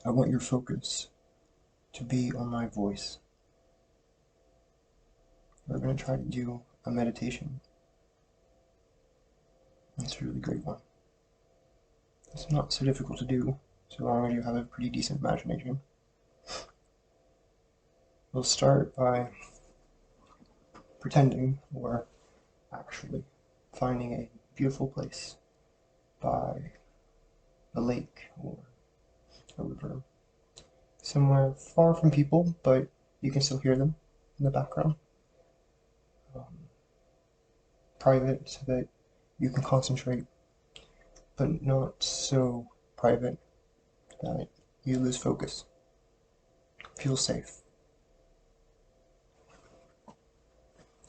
I want your focus to be on my voice. We're going to try to do a meditation. It's a really great one. It's not so difficult to do, so long as you have a pretty decent imagination. We'll start by pretending, or actually finding a beautiful place by a lake or a river, somewhere far from people, but you can still hear them in the background. Private so that you can concentrate, but not so private that you lose focus. Feel safe.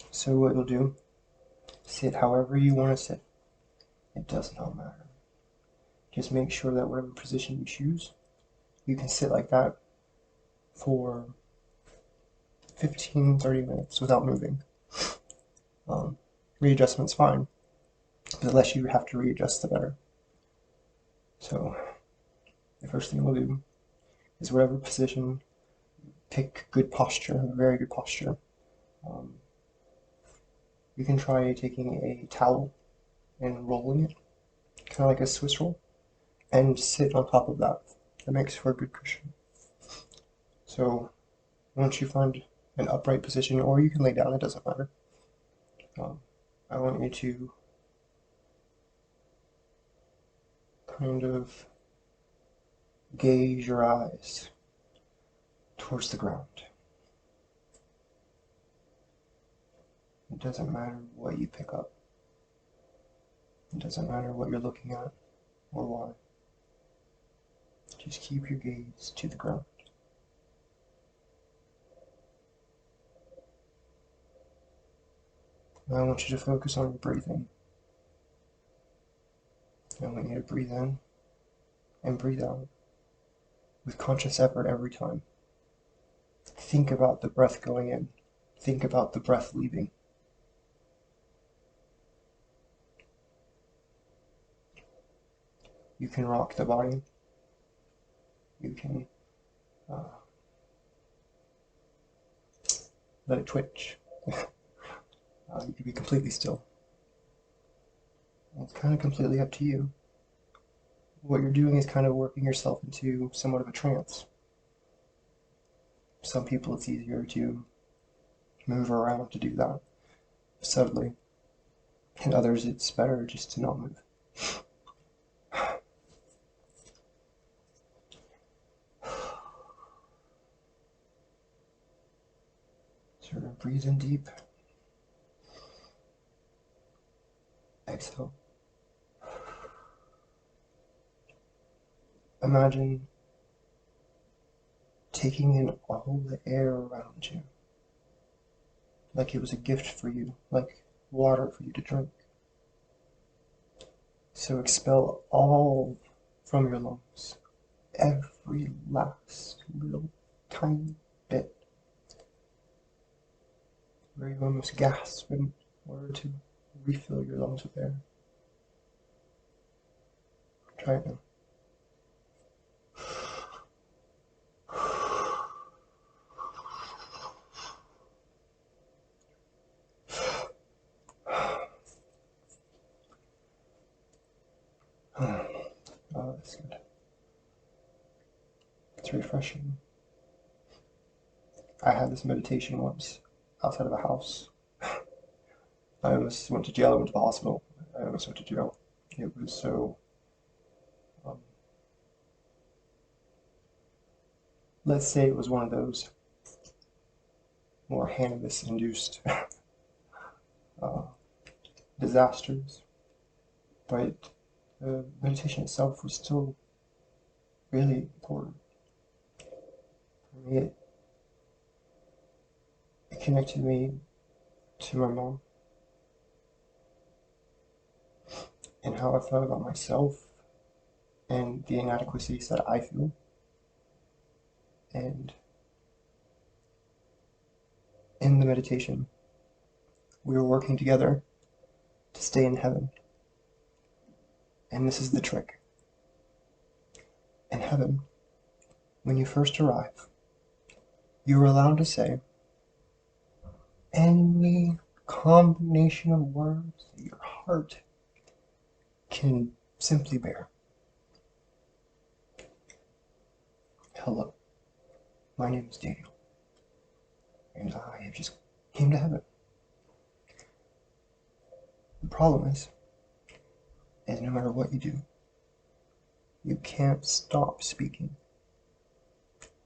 So what you'll do, sit however you want to sit. It does not matter. Just make sure that whatever position you choose, you can sit like that for 15-30 minutes without moving. Readjustment's fine, but the less you have to readjust, the better. So the first thing we'll do is whatever position, pick good posture, very good posture. You can try taking a towel and rolling it, kind of like a Swiss roll, and sit on top of that. That makes for a good cushion. So once you find an upright position, or you can lay down, it doesn't matter. I want you to kind of gaze your eyes towards the ground. It doesn't matter what you pick up. It doesn't matter what you're looking at or why. Just keep your gaze to the ground. Now I want you to focus on your breathing. I want you to breathe in and breathe out with conscious effort every time. Think about the breath going in. Think about the breath leaving. You can rock the body. You can let it twitch. You can be completely still. It's kind of completely up to you. What you're doing is kind of working yourself into somewhat of a trance. Some people it's easier to move around to do that subtly, and others it's better just to not move. Sort of breathe in deep. Exhale. Imagine taking in all the air around you, like it was a gift for you, like water for you to drink. So expel all from your lungs, every last little tiny bit, where you almost gasp in order to refill your lungs with air. Try it now. Oh, that's good. It's refreshing. I had this meditation once outside of a house. I almost went to jail. I went to the hospital. I almost went to jail. It was so. Let's say it was one of those more cannabis-induced disasters, but the meditation itself was still really important. For me, it connected me to my mom and how I felt about myself and the inadequacies that I feel. And in the meditation, we were working together to stay in heaven. And this is the trick. In heaven, when you first arrive, you are allowed to say any combination of words that your heart can simply bear. Hello, my name is Daniel, and I have just came to heaven. The problem is no matter what you do, you can't stop speaking.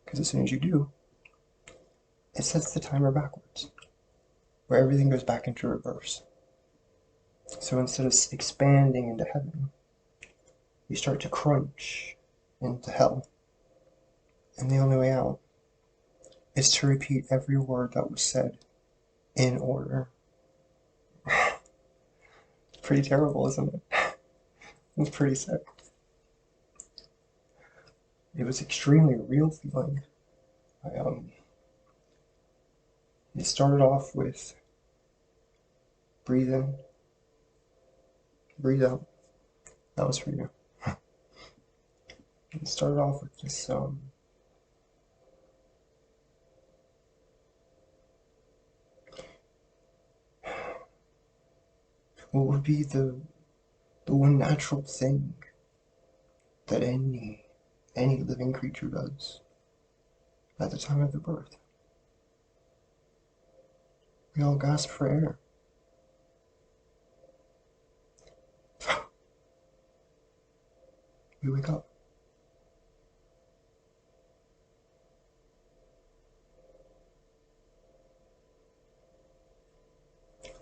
Because as soon as you do, it sets the timer backwards, where everything goes back into reverse. So instead of expanding into heaven, you start to crunch into hell. And the only way out is to repeat every word that was said in order. Pretty terrible, isn't it? It's pretty sick. It was extremely real feeling. It started off with breathe in, breathe out. That was for you. It started off with this what would be the one natural thing that any living creature does at the time of their birth? We all gasp for air. We wake up.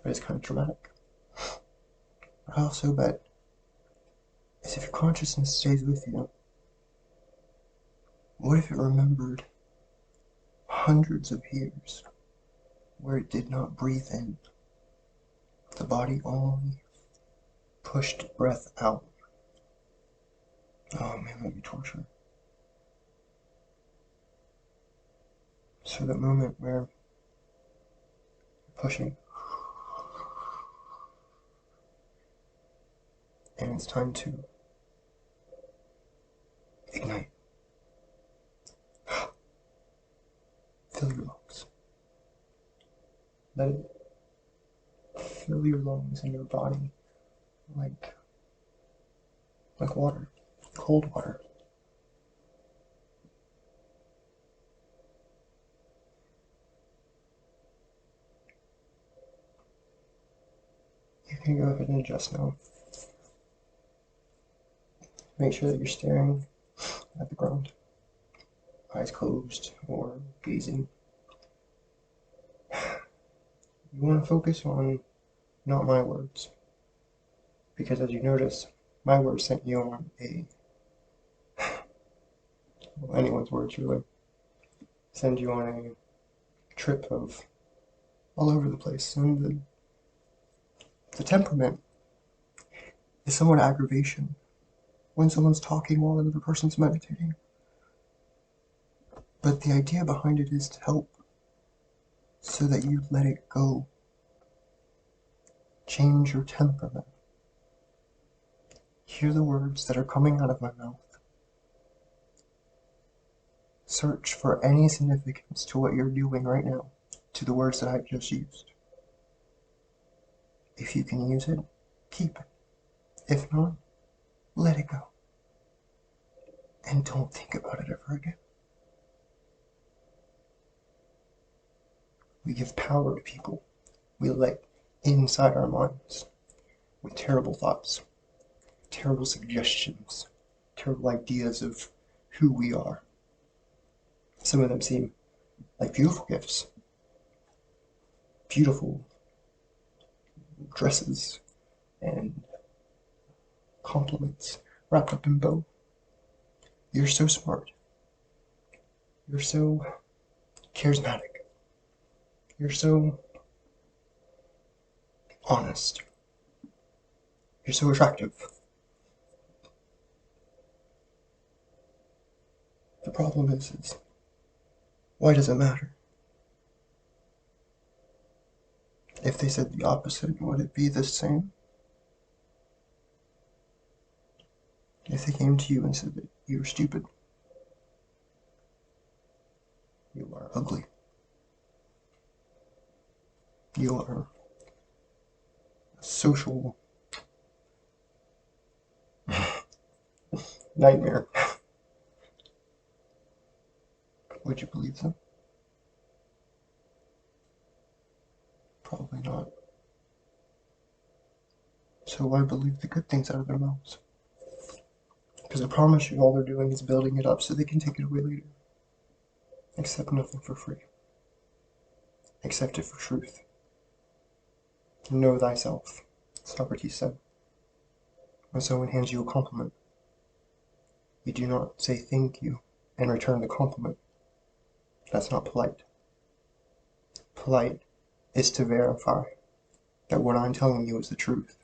But it's kind of dramatic. But I also bet is if your consciousness stays with you, what if it remembered hundreds of years where it did not breathe in? The body only pushed breath out. Oh man, that'd be torture. So that moment where you're pushing and it's time to ignite. Fill your lungs. Let it fill your lungs and your body like water, cold water. You can go ahead and adjust now. Make sure that you're staring at the ground, eyes closed or gazing. You want to focus on not my words, because as you notice, my words sent you on well, anyone's words really, send you on a trip of all over the place. And the temperament is somewhat aggravation when someone's talking while another person's meditating. But the idea behind it is to help so that you let it go. Change your temperament. Hear the words that are coming out of my mouth. Search for any significance to what you're doing right now, to the words that I've just used. If you can use it, keep it. If not, let it go. And don't think about it ever again. We give power to people we let inside our minds with terrible thoughts, terrible suggestions, terrible ideas of who we are. Some of them seem like beautiful gifts, beautiful dresses and compliments wrapped up in bow. You're so smart. You're so charismatic. You're so honest. You're so attractive. The problem is why does it matter? If they said the opposite, would it be the same? If they came to you and said that you were stupid, ugly. You are a social nightmare. Would you believe them? Probably not. So why believe the good things out of their mouths? Because I promise you all they're doing is building it up so they can take it away later. Accept nothing for free. Accept it for truth. Know thyself, Socrates said. When someone hands you a compliment, you do not say thank you and return the compliment. That's not polite. Polite is to verify that what I'm telling you is the truth.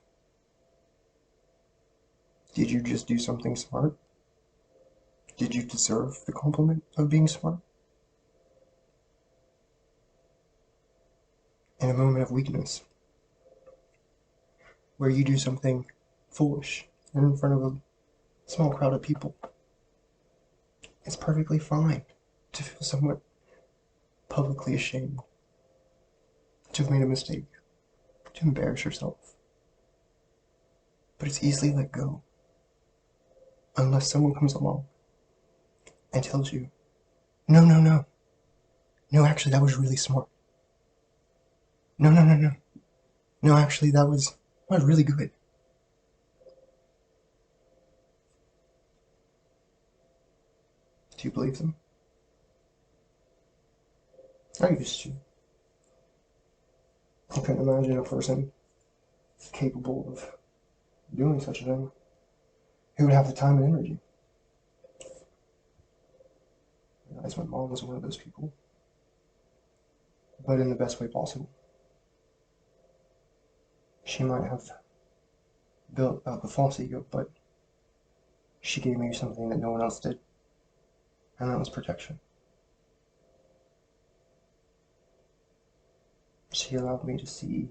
Did you just do something smart? Did you deserve the compliment of being smart? In a moment of weakness, where you do something foolish and in front of a small crowd of people, it's perfectly fine to feel somewhat publicly ashamed, to have made a mistake, to embarrass yourself. But it's easily let go, unless someone comes along and tells you, no, no, no, no, actually that was really smart. No, no, no, no, no, actually that was really good. Do you believe them? I used to. I couldn't imagine a person capable of doing such a thing who would have the time and energy. I realize my mom was one of those people, but in the best way possible. She might have built up a false ego, but she gave me something that no one else did, and that was protection. She allowed me to see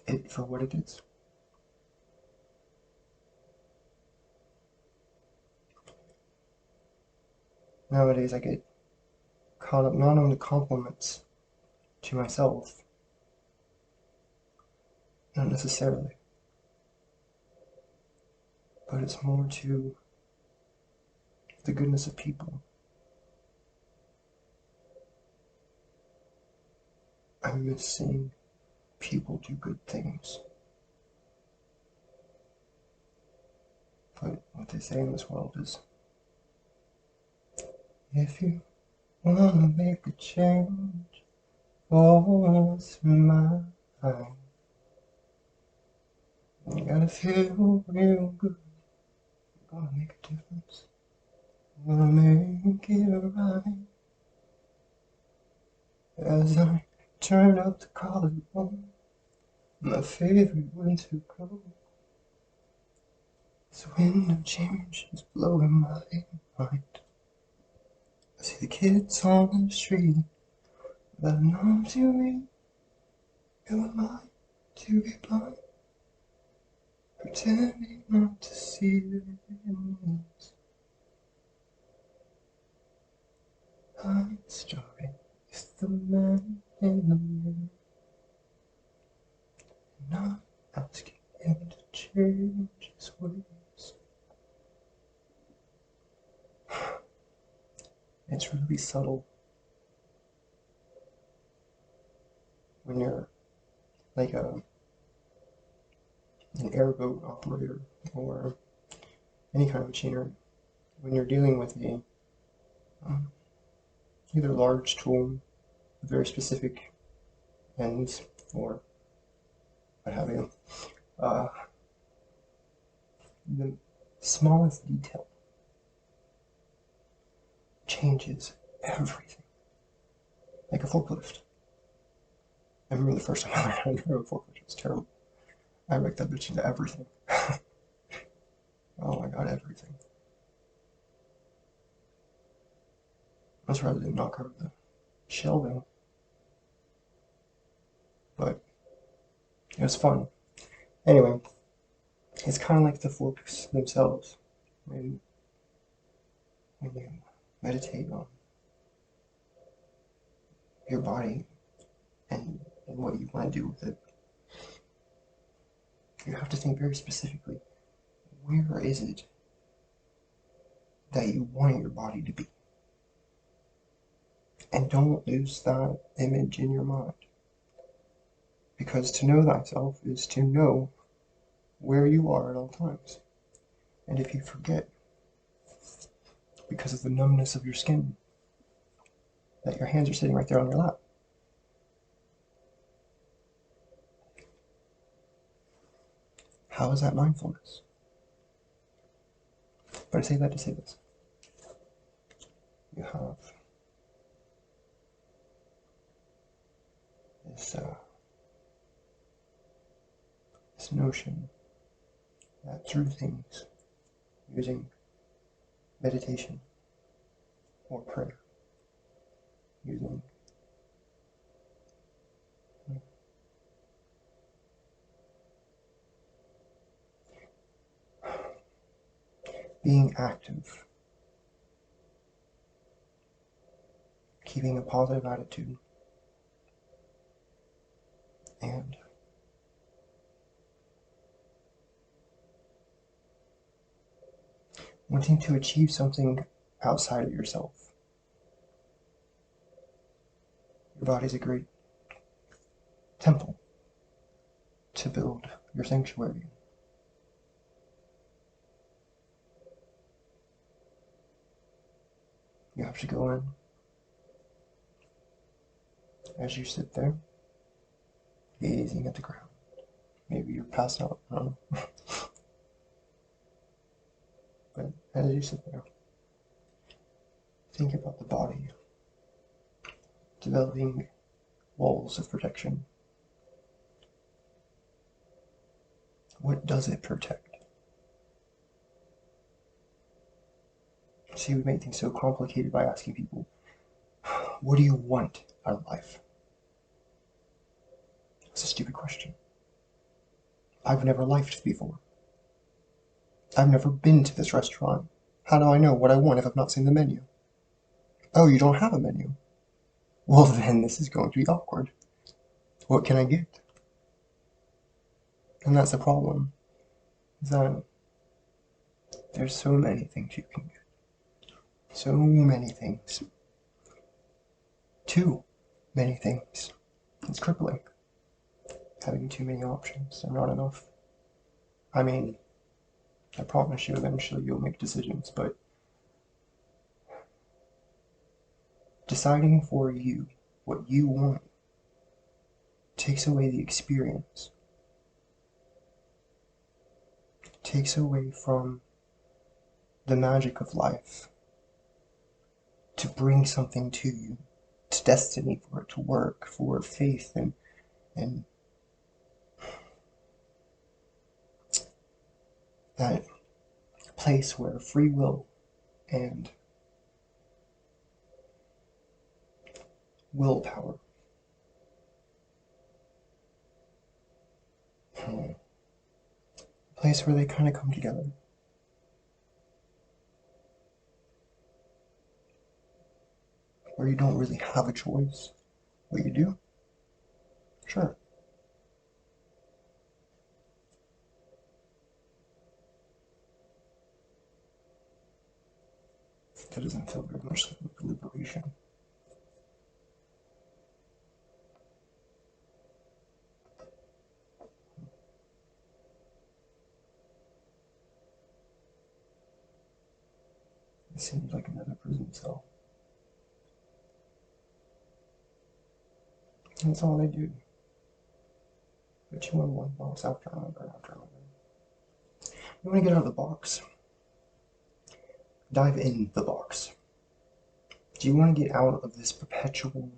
it for what it is. Nowadays I get caught up not on the compliments to myself, not necessarily, but it's more to the goodness of people. I miss seeing people do good things. But what they say in this world is, if you wanna make a change, what's mine? You gotta feel real good. You're gonna make a difference. You're gonna make it right. As I turn up the collarbone, my favorite winter coat. This wind of change is blowing my mind. I see the kids on the street, but I know to me, who am I to be blind? Pretending not to see the enemies. I'm starting with the man in the mirror, not asking him to change his ways. It's really subtle when you're like an airboat operator or any kind of machinery. When you're dealing with a either large tool with very specific ends or what have you, uh, the smallest detail changes everything. Like a forklift. I remember the first time I learned how to drive a forklift, it was terrible. I wrecked that bitch into everything. Oh my god, everything. Much rather than knock over the shelving, but it was fun. Anyway, it's kind of like the forks themselves. When when you meditate on your body and what you want to do with it, you have to think very specifically, where is it that you want your body to be? And don't lose that image in your mind. Because to know thyself is to know where you are at all times. And if you forget, because of the numbness of your skin, that your hands are sitting right there on your lap, how is that mindfulness? But I say that to say this. You have this notion that through things, using meditation or prayer, using being active, keeping a positive attitude, and wanting to achieve something outside of yourself. Your body's a great temple to build your sanctuary. You have to go in as you sit there, gazing at the ground. Maybe you're passed out, I don't know. But as you sit there, think about the body, developing walls of protection. What does it protect? See, we make things so complicated by asking people, what do you want out of life? It's a stupid question. I've never lifed before. I've never been to this restaurant. How do I know what I want if I've not seen the menu? Oh, you don't have a menu? Well, then this is going to be awkward. What can I get? And that's the problem, is that there's so many things you can get. So many things. Too many things. It's crippling. Having too many options and not enough. I mean, I promise you eventually you'll make decisions, but deciding for you what you want takes away the experience. Takes away from the magic of life to bring something to you. It's destiny for it to work, for faith and that place where free will and willpower place where they kind of come together. Where you don't really have a choice. What you do? Sure. That doesn't feel very much like liberation. It seems like another prison cell. And that's all they do. Put you in one box after another after another. You want to get out of the box? Dive in the box. Do you want to get out of this perpetual,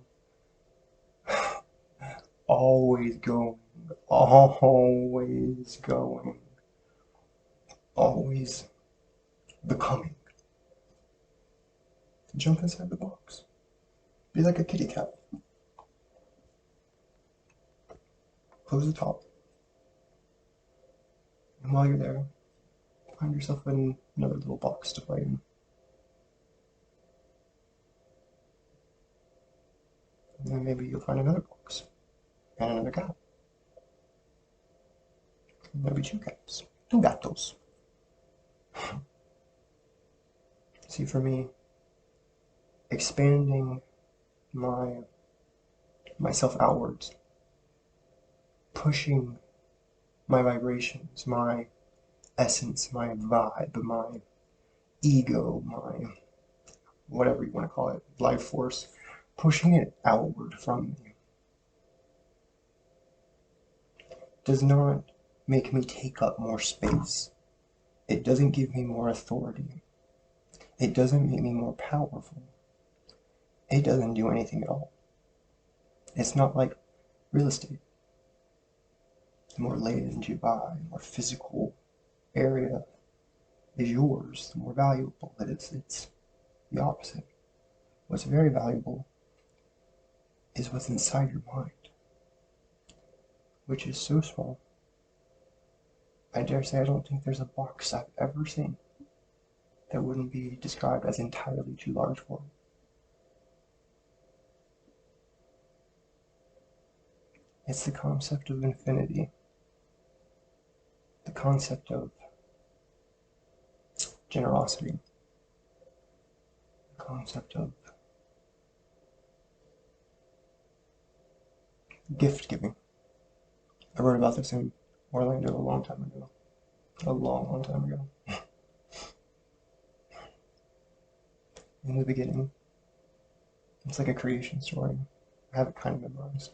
always going, always going, always becoming? Jump inside the box. Be like a kitty cat. Close the top. And while you're there, find yourself in another little box to play in. And then maybe you'll find another box, and another cat. And there'll be two cats, two gatos. See, for me, expanding myself outwards, pushing my vibrations, my essence, my vibe, my ego, my whatever you want to call it, life force, pushing it outward from me does not make me take up more space. It doesn't give me more authority. It doesn't make me more powerful. It doesn't do anything at all. It's not like real estate. The more land you buy, the more physical area is yours, the more valuable it is. It's the opposite. What's very valuable is what's inside your mind, which is so small. I dare say I don't think there's a box I've ever seen that wouldn't be described as entirely too large for it. It's the concept of infinity, the concept of generosity, the concept of gift giving. I wrote about this in Orlando a long time ago. A long, long time ago. In the beginning, it's like a creation story. I have it kind of memorized.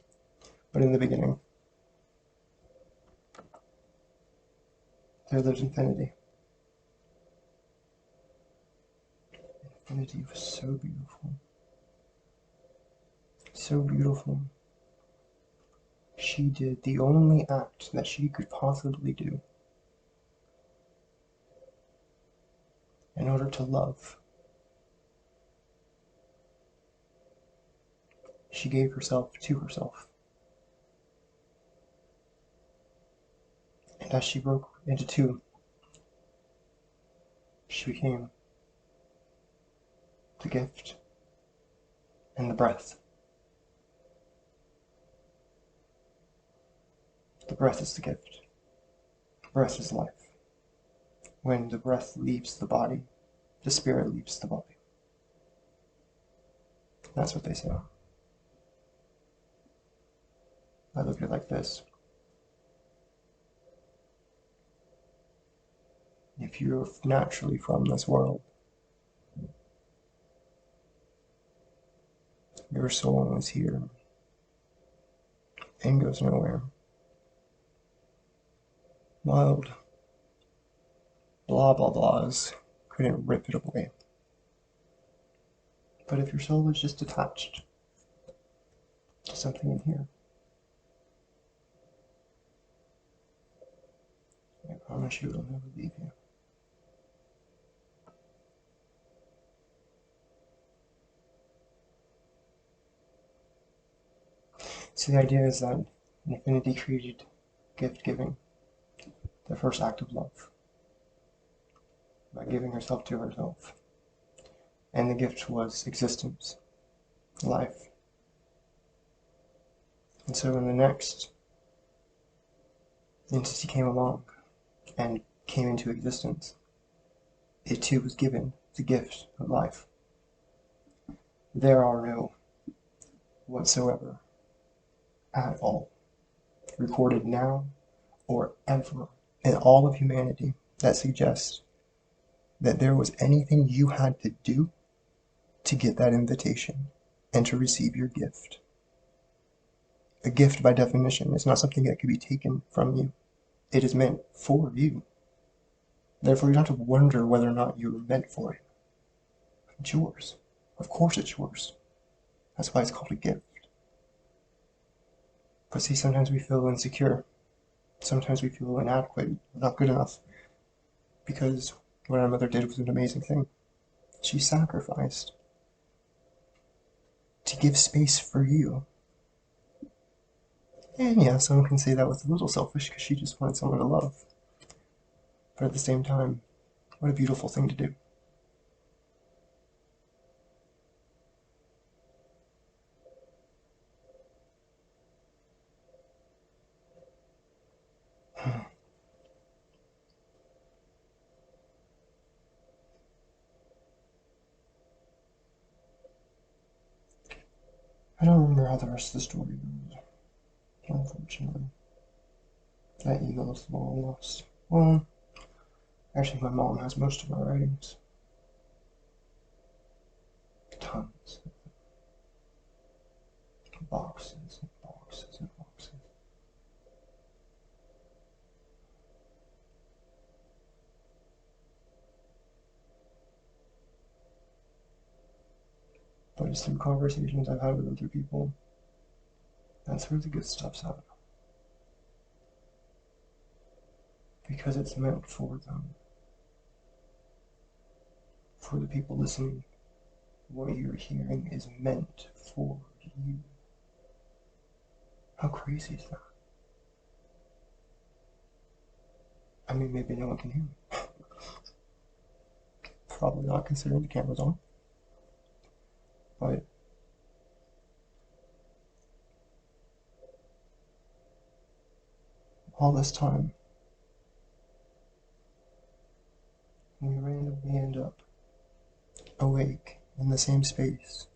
But in the beginning, there lived infinity. Infinity was so beautiful. So beautiful. She did the only act that she could possibly do in order to love. She gave herself to herself. And as she broke into two, she became the gift and the breath. The breath is the gift. The breath is life. When the breath leaves the body, the spirit leaves the body. That's what they say. I look at it like this. If you're naturally from this world, your soul is here and goes nowhere. Wild blah blah blahs couldn't rip it away. But if your soul is just attached to something in here, I promise you it'll never leave you. So the idea is that infinity created gift giving, the first act of love, by giving herself to herself. And the gift was existence, life. And so when the next entity came along and came into existence, it too was given the gift of life. There are no whatsoever at all recorded now or ever in all of humanity that suggests that there was anything you had to do to get that invitation and to receive your gift. A gift, by definition, is not something that could be taken from you. It is meant for you. Therefore, you don't have to wonder whether or not you were meant for it. It's yours. Of course it's yours. That's why it's called a gift. But see, sometimes we feel insecure. Sometimes we feel inadequate, not good enough. Because what our mother did was an amazing thing. She sacrificed to give space for you. And yeah, someone can say that was a little selfish because she just wanted someone to love. But at the same time, what a beautiful thing to do. I don't remember how the rest of the story goes, unfortunately. That email is long lost. Well, actually, my mom has most of my writings. Tons. Boxes and boxes and boxes. But it's through conversations I've had with other people. That's where the good stuff's at. Because it's meant for them. For the people listening. What you're hearing is meant for you. How crazy is that? I mean, maybe no one can hear me. Probably not, considering the camera's on. But all this time, we randomly end up awake in the same space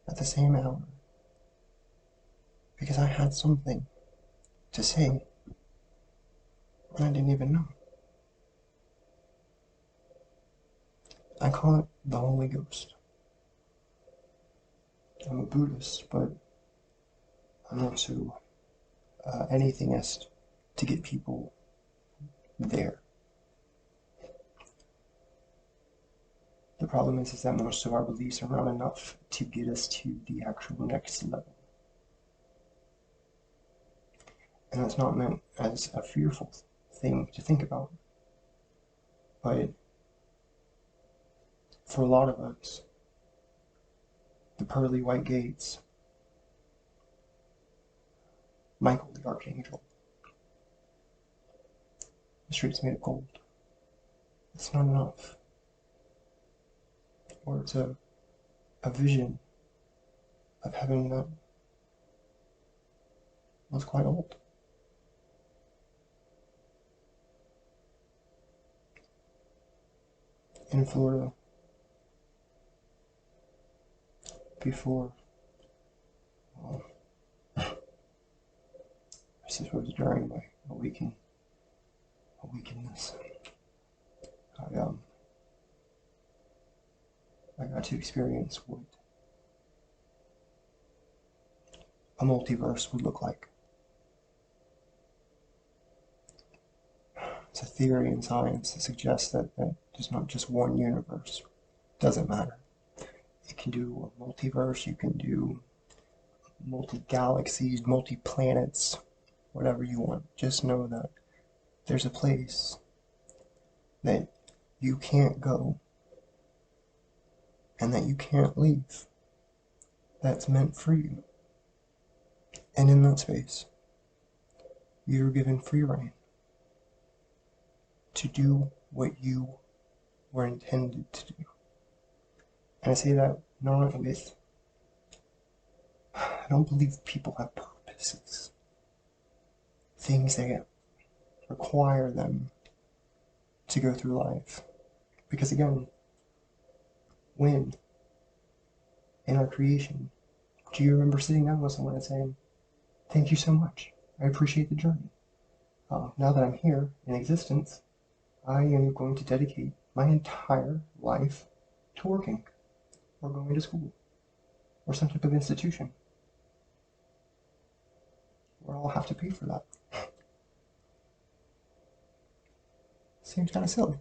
at the same hour because I had something to say and I didn't even know. I call it the Holy Ghost. I'm a Buddhist, but I'm also an atheist to get people there. The problem is that most of our beliefs are not enough to get us to the actual next level. And that's not meant as a fearful thing to think about. But for a lot of us, the pearly white gates, Michael the Archangel, the streets made of gold, it's not enough. Or it's a vision of heaven that was quite old. In Florida, before, well, I suppose during my awakenness, I got to experience what a multiverse would look like. It's a theory in science that suggests that there's not just one universe. Doesn't matter. You can do a multiverse, you can do multi-galaxies, multi-planets, whatever you want. Just know that there's a place that you can't go and that you can't leave that's meant for you. And in that space, you're given free reign to do what you were intended to do. And I say that not with, I don't believe people have purposes, things that require them to go through life. Because again, when in our creation, do you remember sitting down with someone and saying, thank you so much, I appreciate the journey. Now that I'm here in existence, I am going to dedicate my entire life to working, or going to school, or some type of institution, where I'll have to pay for that. Seems kind of silly,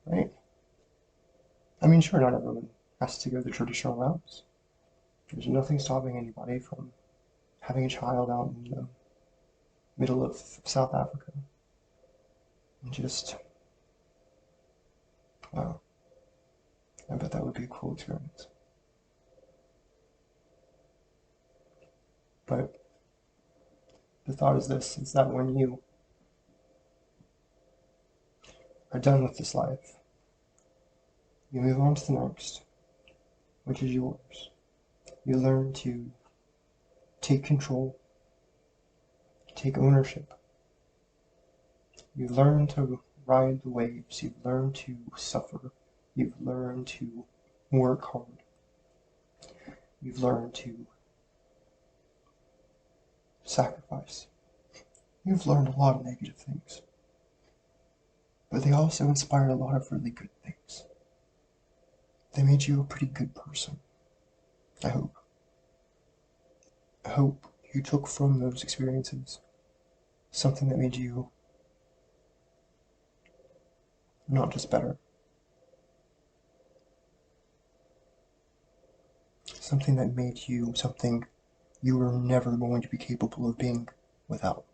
right? I mean, sure, not everyone has to go the traditional routes. There's nothing stopping anybody from having a child out in the middle of South Africa and just, wow, I bet that would be a cool experience. But the thought is this, is that when you are done with this life, you move on to the next, which is yours. You learn to take control, take ownership. You learn to ride the waves. You've learned to suffer. You've learned to work hard. You've learned to sacrifice. You've learned a lot of negative things, but they also inspired a lot of really good things. They made you a pretty good person, I hope. I hope you took from those experiences something that made you not just better, something that made you something you were never going to be capable of being without.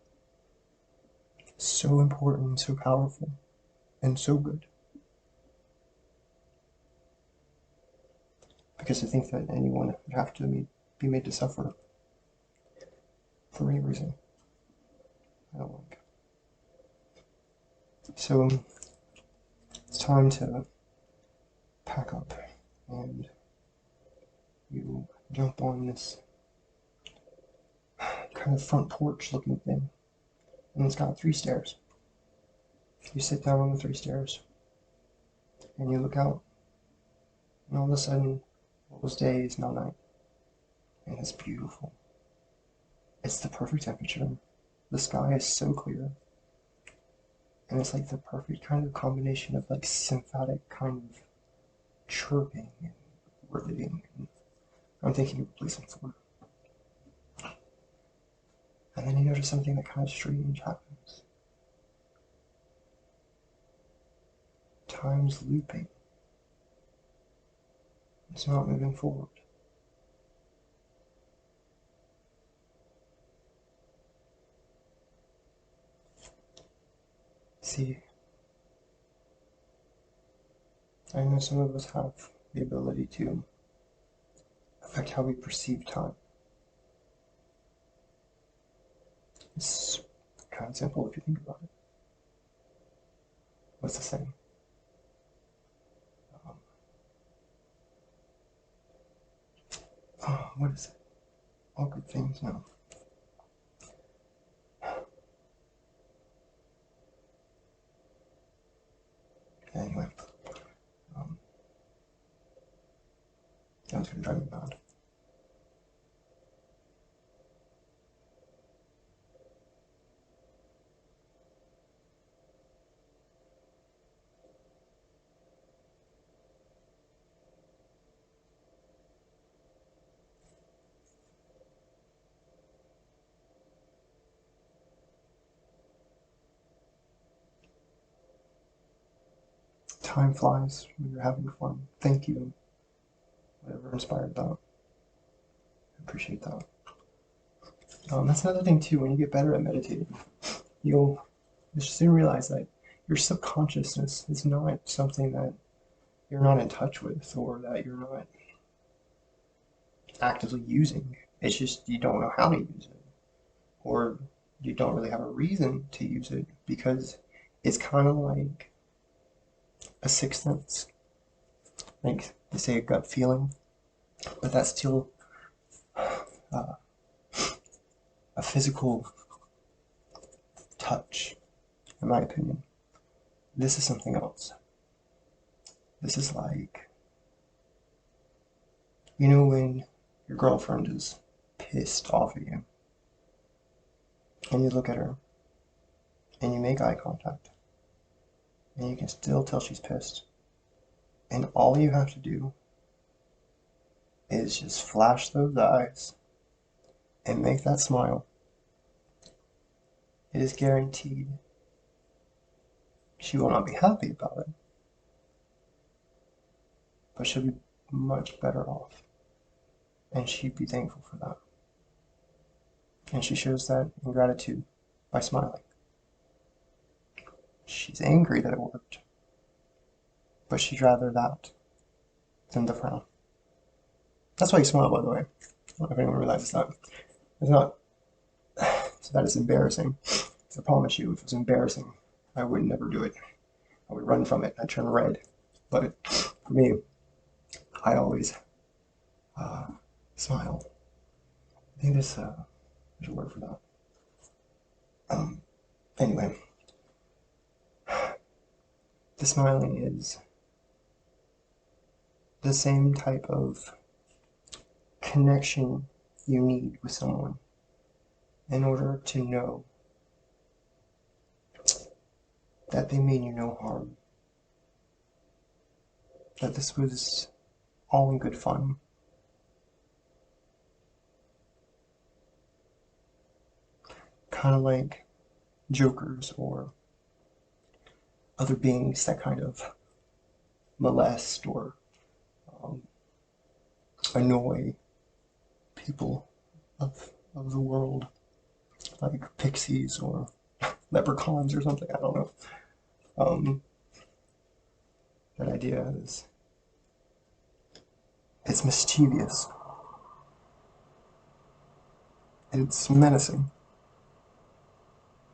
So important, so powerful, and so good. Because I think that anyone would have to be made to suffer for any reason I don't like. So it's time to pack up and you jump on this kind of front porch looking thing, and it's got 3 stairs. You sit down on the 3 stairs and you look out, and all of a sudden what was day is now night, and it's beautiful. It's the perfect temperature. The sky is so clear, and it's like the perfect kind of combination of like sympathetic kind of chirping and riveting. And I'm thinking of a place in Florida. And then you notice something that kind of strange happens. Time's looping. It's not moving forward. See, I know some of us have the ability to affect how we perceive time. It's kind of simple if you think about it. What's the saying? What is it? All good things? No. Anyway, that was going to drive me mad. Time flies when you're having fun. Thank you, whatever inspired that. I appreciate that. That's another thing too. When you get better at meditating, you'll soon realize that your subconsciousness is not something that you're not in touch with or that you're not actively using. It's just you don't know how to use it, or you don't really have a reason to use it because it's kind of like a sixth sense. Like they say, a gut feeling, but that's still uh, a physical touch, in my opinion. This is something else. This is like, you know, when your girlfriend is pissed off at you, and you look at her, and you make eye contact, and you can still tell she's pissed. And all you have to do is just flash those eyes and make that smile. It is guaranteed she will not be happy about it, but she'll be much better off. And she'd be thankful for that. And she shows that in gratitude by smiling. She's angry that it worked, but she'd rather that than the frown. That's why you smile, by the way. I don't know if anyone realizes that. It's not so that it's embarrassing. I promise you, if it was embarrassing, I would never do it. I would run from it. I'd turn red. But for me, I always smile. I think there's a word for that. Anyway, the smiling is the same type of connection you need with someone in order to know that they mean you no harm, that this was all in good fun. Kind of like jokers or other beings that kind of molest or um, annoy people of the world, like pixies or leprechauns or something. I don't know. Um, that idea is it's mischievous. It's menacing.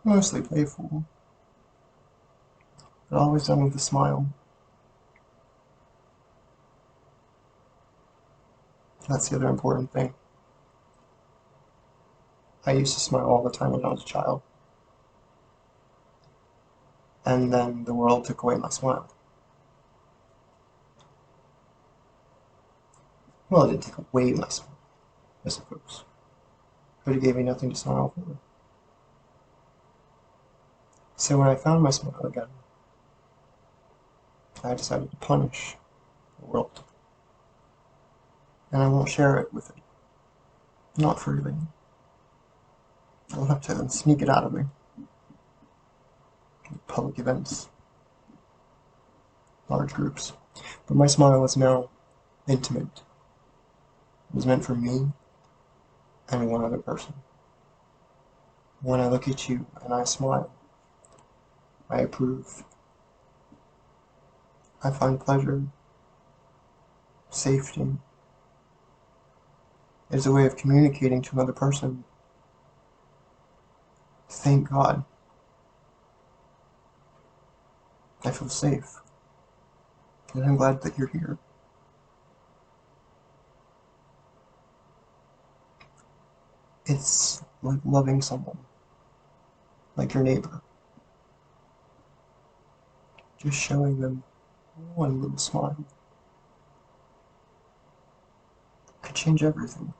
Mostly playful, but always done with a smile. That's the other important thing. I used to smile all the time when I was a child, and then the world took away my smile. Well, it didn't take away my smile, I suppose, but it gave me nothing to smile for. So when I found my smile again, I decided to punish the world, and I won't share it with it. Not freely. I'll have to sneak it out of me. Public events, large groups. But my smile is now intimate. It was meant for me and one other person. When I look at you and I smile, I approve. I find pleasure, safety. It is a way of communicating to another person. Thank God. I feel safe. And I'm glad that you're here. It's like loving someone, like your neighbor. Just showing them one little smile could change everything.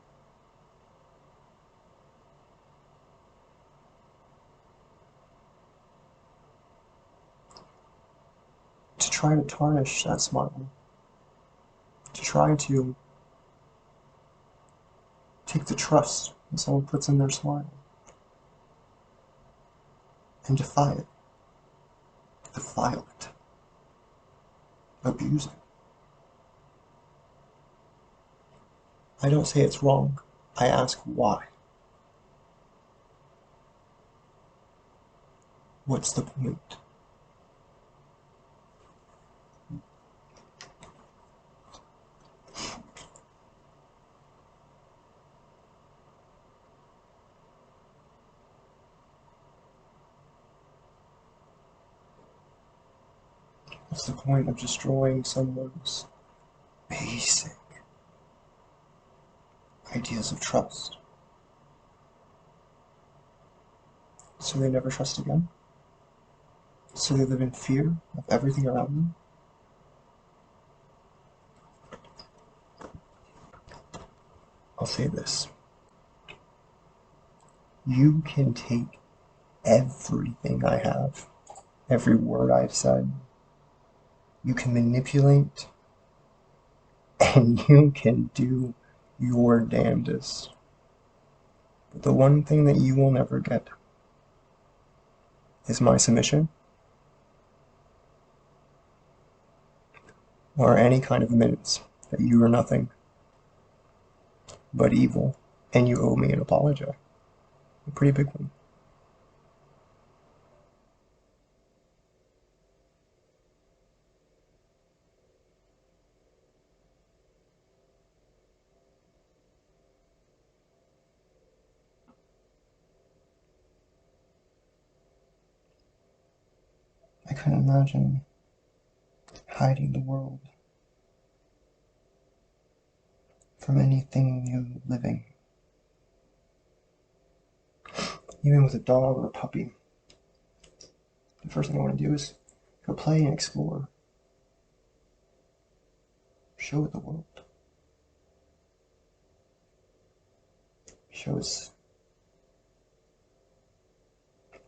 To try to tarnish that smile, to try to take the trust that someone puts in their smile and defile it, abuse it. I don't say it's wrong. I ask why. What's the point? What's the point of destroying someone's basic ideas of trust? So they never trust again? So they live in fear of everything around them? I'll say this. You can take everything I have, every word I've said, you can manipulate, and you can do your damnedest. But the one thing that you will never get is my submission or any kind of admittance that you are nothing but evil and you owe me an apology. A pretty big one. I couldn't imagine hiding the world from anything new living. Even with a dog or a puppy, the first thing I want to do is go play and explore. Show it the world. shows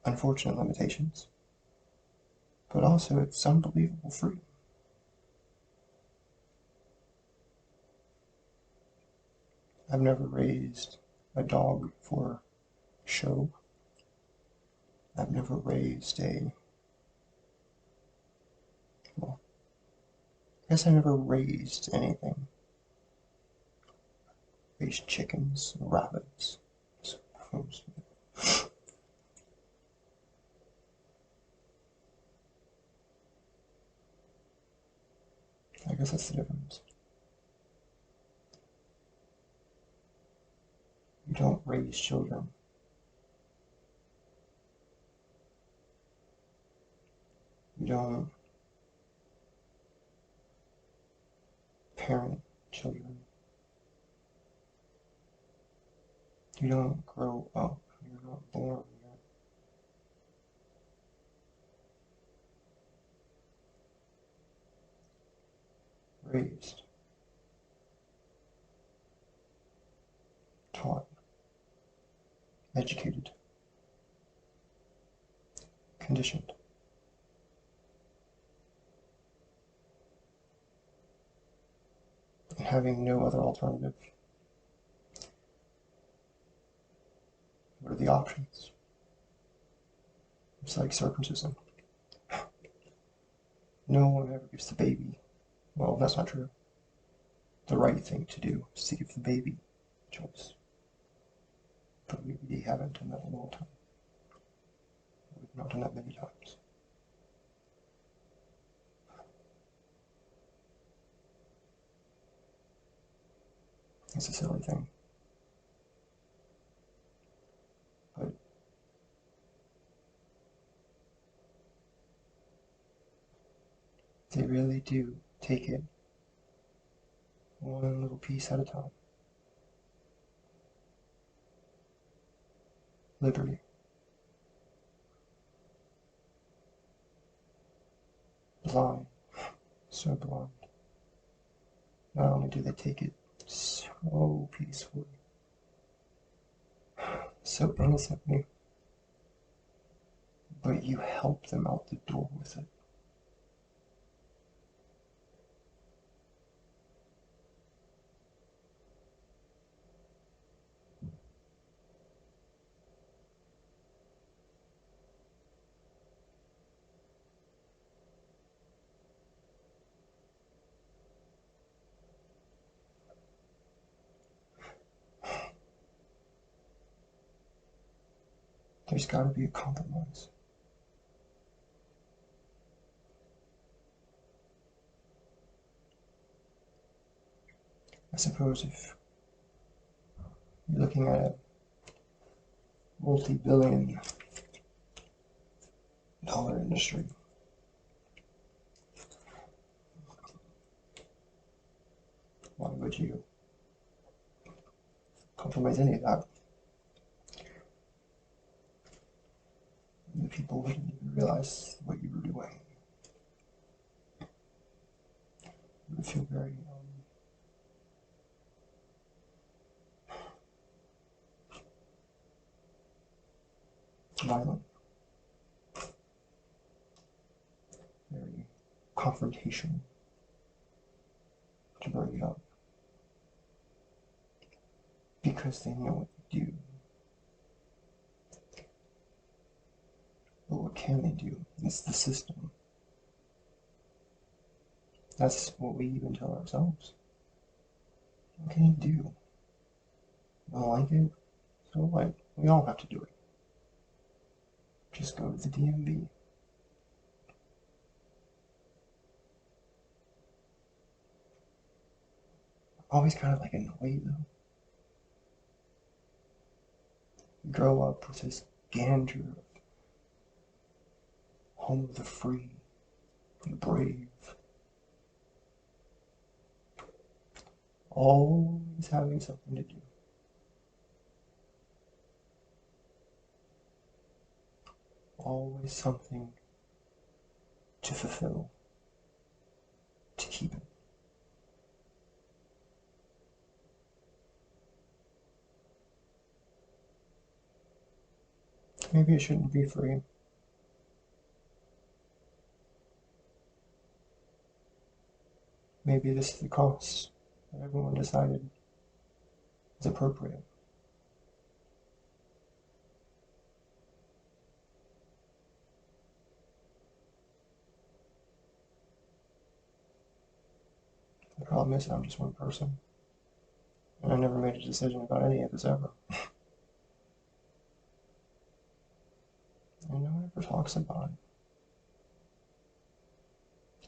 unfortunate limitations, but also it's unbelievable freedom. I've never raised a dog for show. I've never raised well, I guess I never raised anything. Raised chickens, rabbits, suppose. I guess that's the difference. You don't raise children. You don't parent children. You don't grow up. You're not born. You're raised. Taught. Educated. Conditioned. And having no other alternative. What are the options? It's like circumcision. No one ever gives the baby, well, that's not true. The right thing to do is to give the baby choice. But we haven't done that in a long time. We've not done that many times. It's a silly thing. But they really do take it one little piece at a time. Liberty. Blind. So blind. Not only do they take it so peacefully, so innocently, but you help them out the door with it. There's got to be a compromise. I suppose if you're looking at a multi-billion-dollar industry, why would you compromise any of that? The people wouldn't even realize what you were doing. You would feel very violent, very confrontational to bring it up. Because they know what you do. But what can they do? It's the system. That's what we even tell ourselves. What can you do? You don't like it? So what? We all have to do it. Just go to the DMV. Always kind of like annoyed though. You grow up with this grandeur of home of the free and the brave. Always having something to do. Always something to fulfill, to keep it. Maybe it shouldn't be free. Maybe this is the cost that everyone decided is appropriate. The problem is I'm just one person, and I never made a decision about any of this ever. And no one ever talks about it.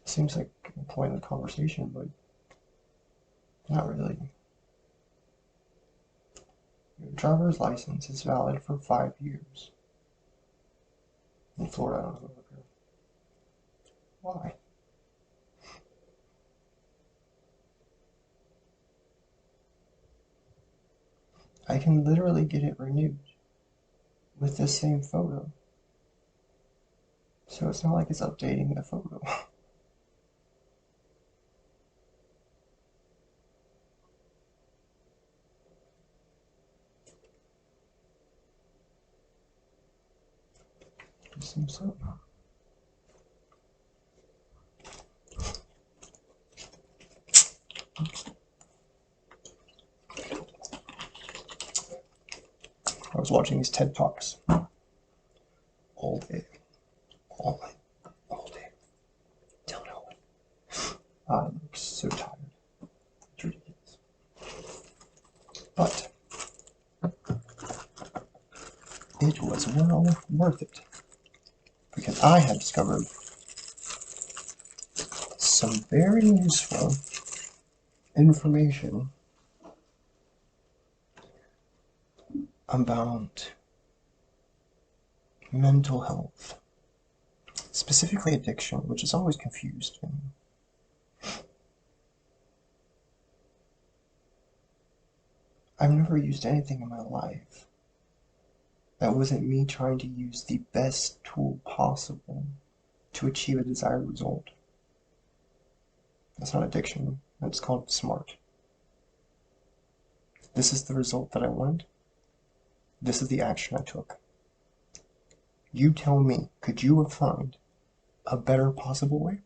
It seems like a point of the conversation, but not really. Your driver's license is valid for 5 years. In Florida, I don't know. Why? I can literally get it renewed with the same photo. So it's not like it's updating the photo. It seems so. I was watching these TED Talks all day. All day. Till now. I'm so tired. It's ridiculous. But it was well worth it. Because I had discovered some very useful information about mental health, specifically addiction, which has always confused me. I've never used anything in my life that wasn't me trying to use the best tool possible to achieve a desired result. That's not addiction, that's called smart. This is the result that I wanted. This is the action I took. You tell me, could you have found a better possible way?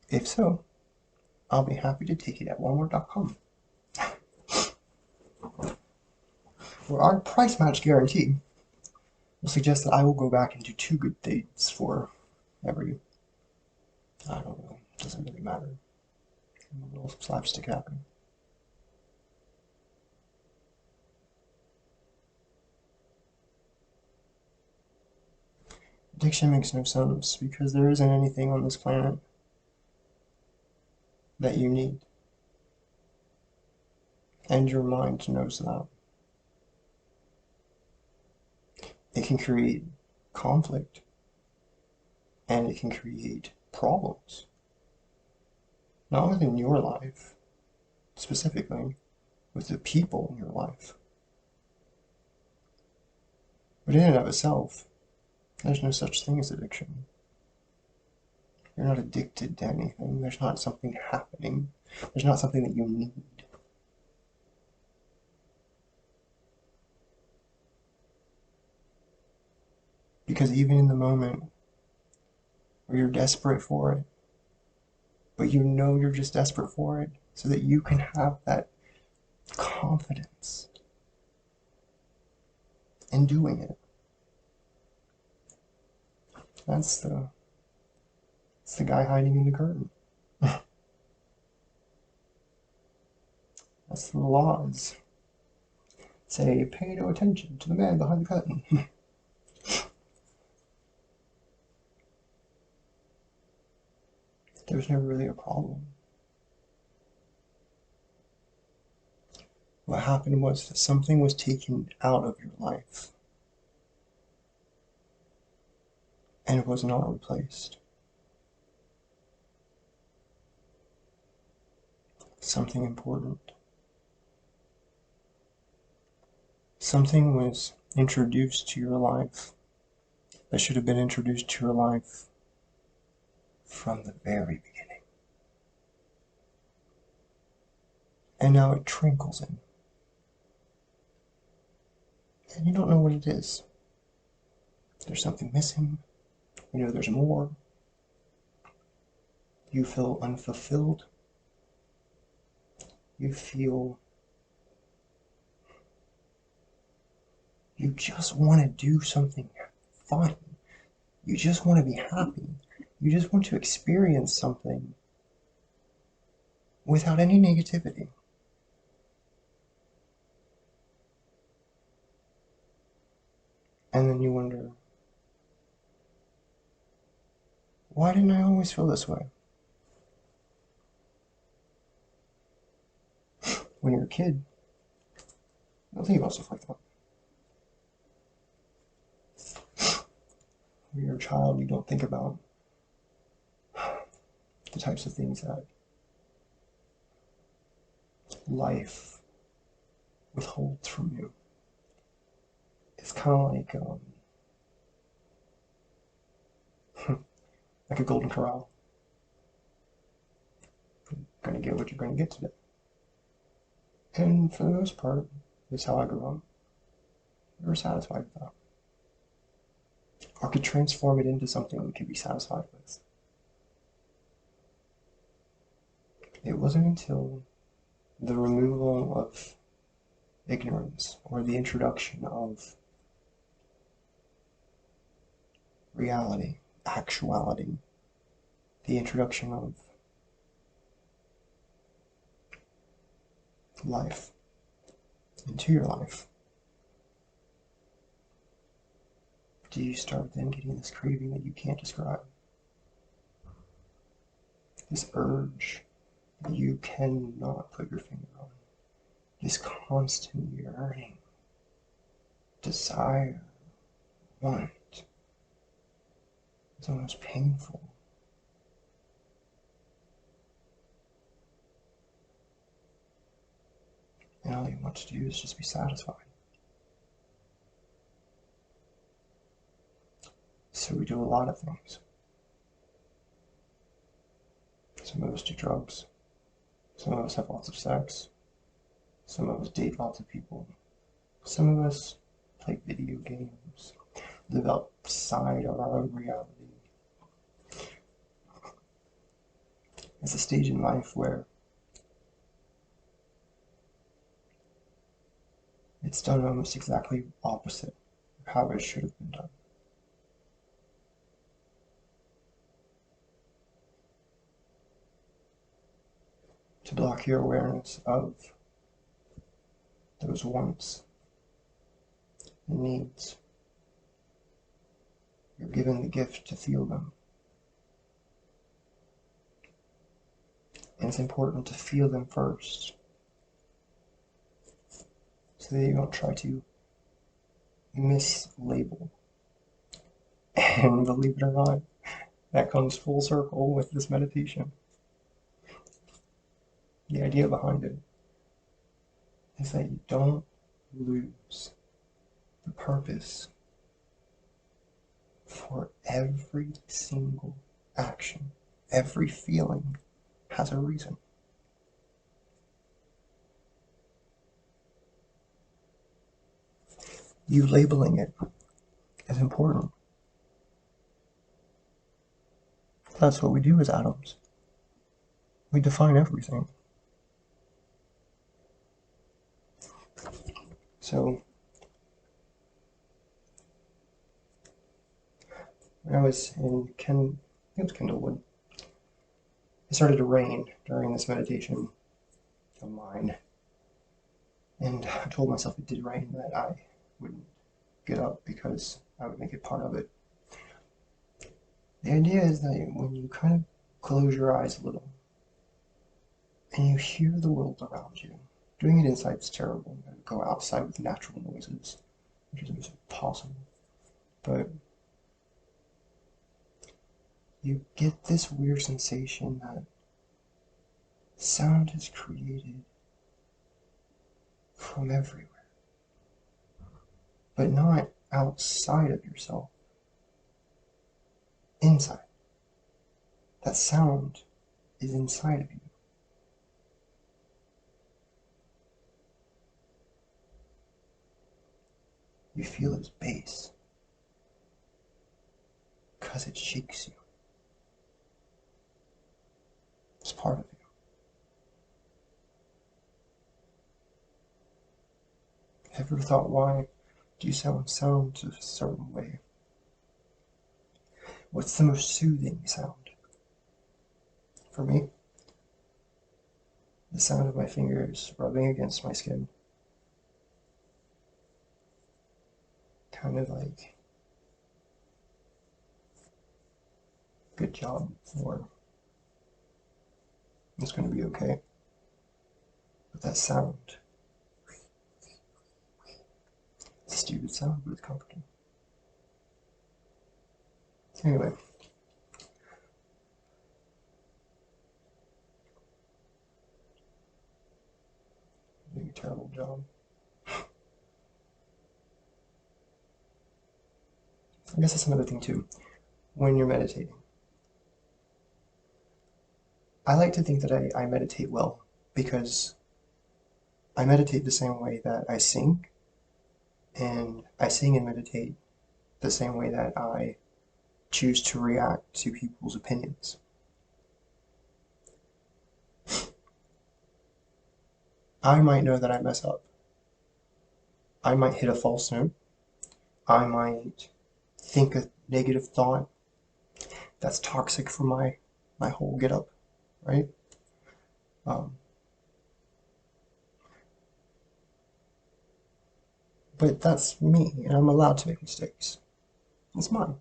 If so, I'll be happy to take it at Walmart.com. For our price match guarantee will suggest that I will go back and do 2 good dates for every, I don't know, doesn't really matter. I'm a little slapstick happy. Addiction makes no sense because there isn't anything on this planet that you need. And your mind knows that. It can create conflict and it can create problems. Not within your life, specifically, with the people in your life. But in and of itself, there's no such thing as addiction. You're not addicted to anything. There's not something happening. There's not something that you need. Because even in the moment where you're desperate for it, but you know you're just desperate for it, so that you can have that confidence in doing it. That's the guy hiding in the curtain. That's the laws. Say, pay no attention to the man behind the curtain. There was never really a problem. What happened was that something was taken out of your life, and it was not replaced. Something important. Something was introduced to your life that should have been introduced to your life from the very beginning. And now it trickles in. And you don't know what it is. There's something missing. You know there's more. You feel unfulfilled. You feel you just want to do something fun. You just want to be happy. You just want to experience something without any negativity. And then you wonder, why didn't I always feel this way? When you're a kid, don't think about stuff like that. When you're a child, you don't think about the types of things that life withholds from you. It's kind of like a golden corral. You're gonna get what you're gonna get today. And for the most part, that's how I grew up. We were satisfied with that. Or could transform it into something we could be satisfied with. It wasn't until the removal of ignorance or the introduction of reality, actuality, the introduction of life into your life, do you start then getting this craving that you can't describe? This urge that you cannot put your finger on. This constant yearning, desire, want. It's almost painful. And all you want to do is just be satisfied. So we do a lot of things. Some of us do drugs. Some of us have lots of sex. Some of us date lots of people. Some of us play video games, live outside of our own reality. It's a stage in life where it's done almost exactly opposite of how it should have been done. To block your awareness of those wants and needs. You're given the gift to feel them. And it's important to feel them first, so that you don't try to mislabel. And believe it or not, that comes full circle with this meditation. The idea behind it is that you don't lose the purpose for every single action. Every feeling has a reason. You labeling it is important. That's what we do as atoms. We define everything. So, when I was in I think it was Kendallwood, it started to rain during this meditation of mine. And I told myself it did rain that I wouldn't get up because I would make it part of it. The idea is that when you kind of close your eyes a little and you hear the world around you, doing it inside is terrible. You gotta go outside with natural noises, which is impossible. But you get this weird sensation that sound is created from everywhere, but not outside of yourself, inside. That sound is inside of you. You feel its bass. because it shakes you. It's part of you. Have you ever thought, why do you sound a certain way? What's the most soothing sound? For me, the sound of my fingers rubbing against my skin. Kind of like, good job, or it's going to be okay. But that sound, stupid sound, but it's comforting. Anyway, doing a terrible job. I guess that's another thing too. When you're meditating, I like to think that I meditate well because I meditate the same way that I sing, and I sing and meditate the same way that I choose to react to people's opinions. I might know that I mess up. I might hit a false note. I might think a negative thought that's toxic for my whole get up, right? Um, but that's me, and I'm allowed to make mistakes. It's mine.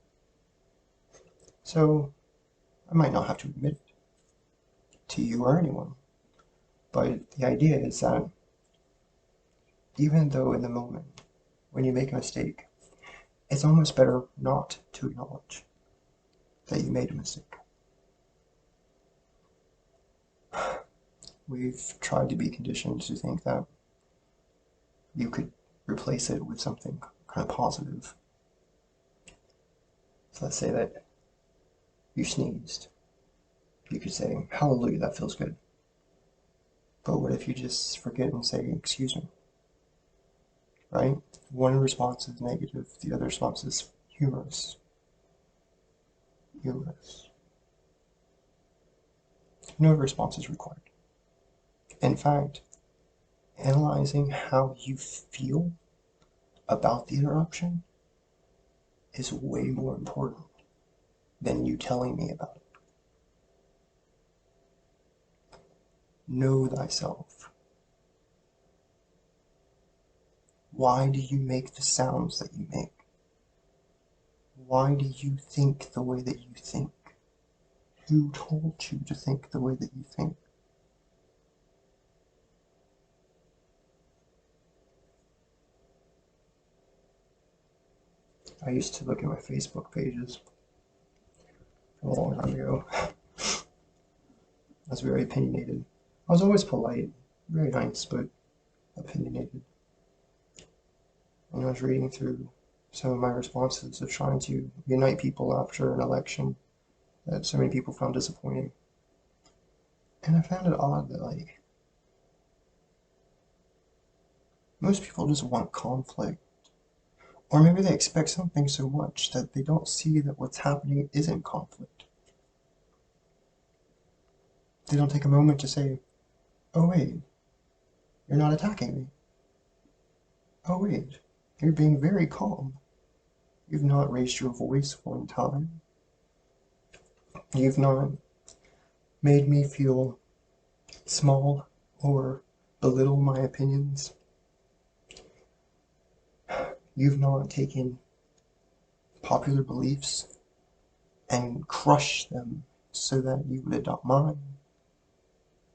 So I might not have to admit it to you or anyone. But the idea is that even though in the moment when you make a mistake, it's almost better not to acknowledge that you made a mistake. We've tried to be conditioned to think that you could replace it with something kind of positive. So let's say that you sneezed. You could say, hallelujah, that feels good. But what if you just forget and say, excuse me? Right? One response is negative, the other response is humorous. Humorous. No response is required. In fact, analyzing how you feel about the interruption is way more important than you telling me about it. Know thyself. Why do you make the sounds that you make? Why do you think the way that you think? Who told you to think the way that you think? I used to look at my Facebook pages a long time ago. I was very opinionated. I was always polite, very nice, but opinionated. And I was reading through some of my responses of trying to unite people after an election that so many people found disappointing. And I found it odd that, like, most people just want conflict. Or maybe they expect something so much that they don't see that what's happening isn't conflict. They don't take a moment to say, oh wait, you're not attacking me. Oh wait, you're being very calm. You've not raised your voice one time. You've not made me feel small or belittle my opinions. You've not taken popular beliefs and crushed them so that you would adopt mine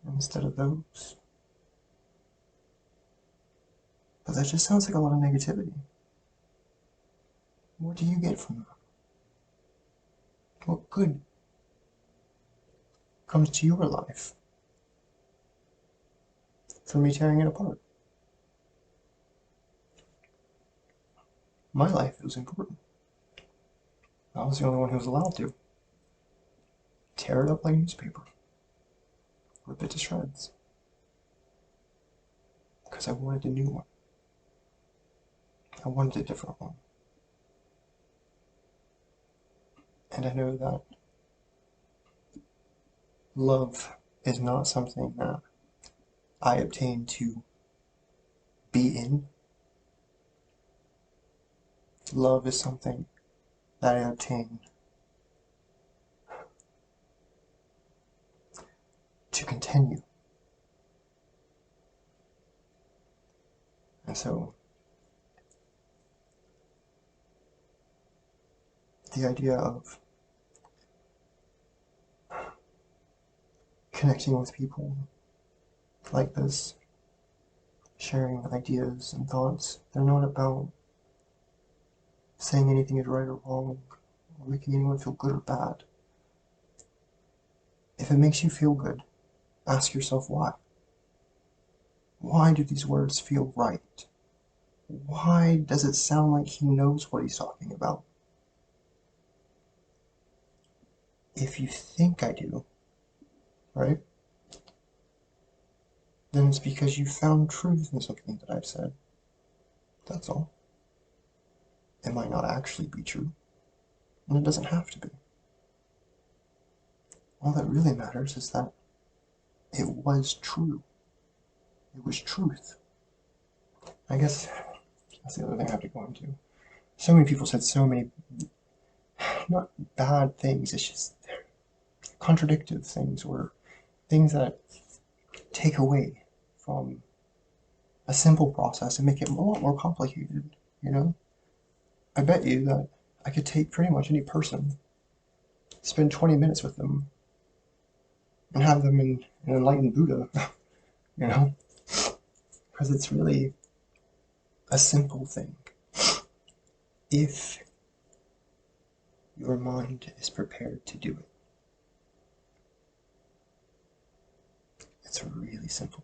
instead of those. But that just sounds like a lot of negativity. What do you get from that? What good comes to your life from me tearing it apart? My life was important. I was the only one who was allowed to. Tear it up like newspaper. Rip it to shreds. Because I wanted a new one. I wanted a different one. And I know that love is not something that I obtain to be in. Love is something that I obtain to continue. And so the idea of connecting with people like this, sharing ideas and thoughts, they're not about saying anything is right or wrong, or making anyone feel good or bad. If it makes you feel good, ask yourself why. Why do these words feel right? Why does it sound like he knows what he's talking about? If you think I do, right, then it's because you found truth in something that I've said. That's all. It might not actually be true, and it doesn't have to be. All that really matters is that it was true. It was truth. I guess that's the other thing I have to go into. So many people said so many, not bad things, it's just contradictive things, or things that take away from a simple process and make it a lot more complicated, you know? I bet you that I could take pretty much any person, spend 20 minutes with them, and have them in an enlightened Buddha, you know? Because it's really a simple thing. If your mind is prepared to do it, it's really simple.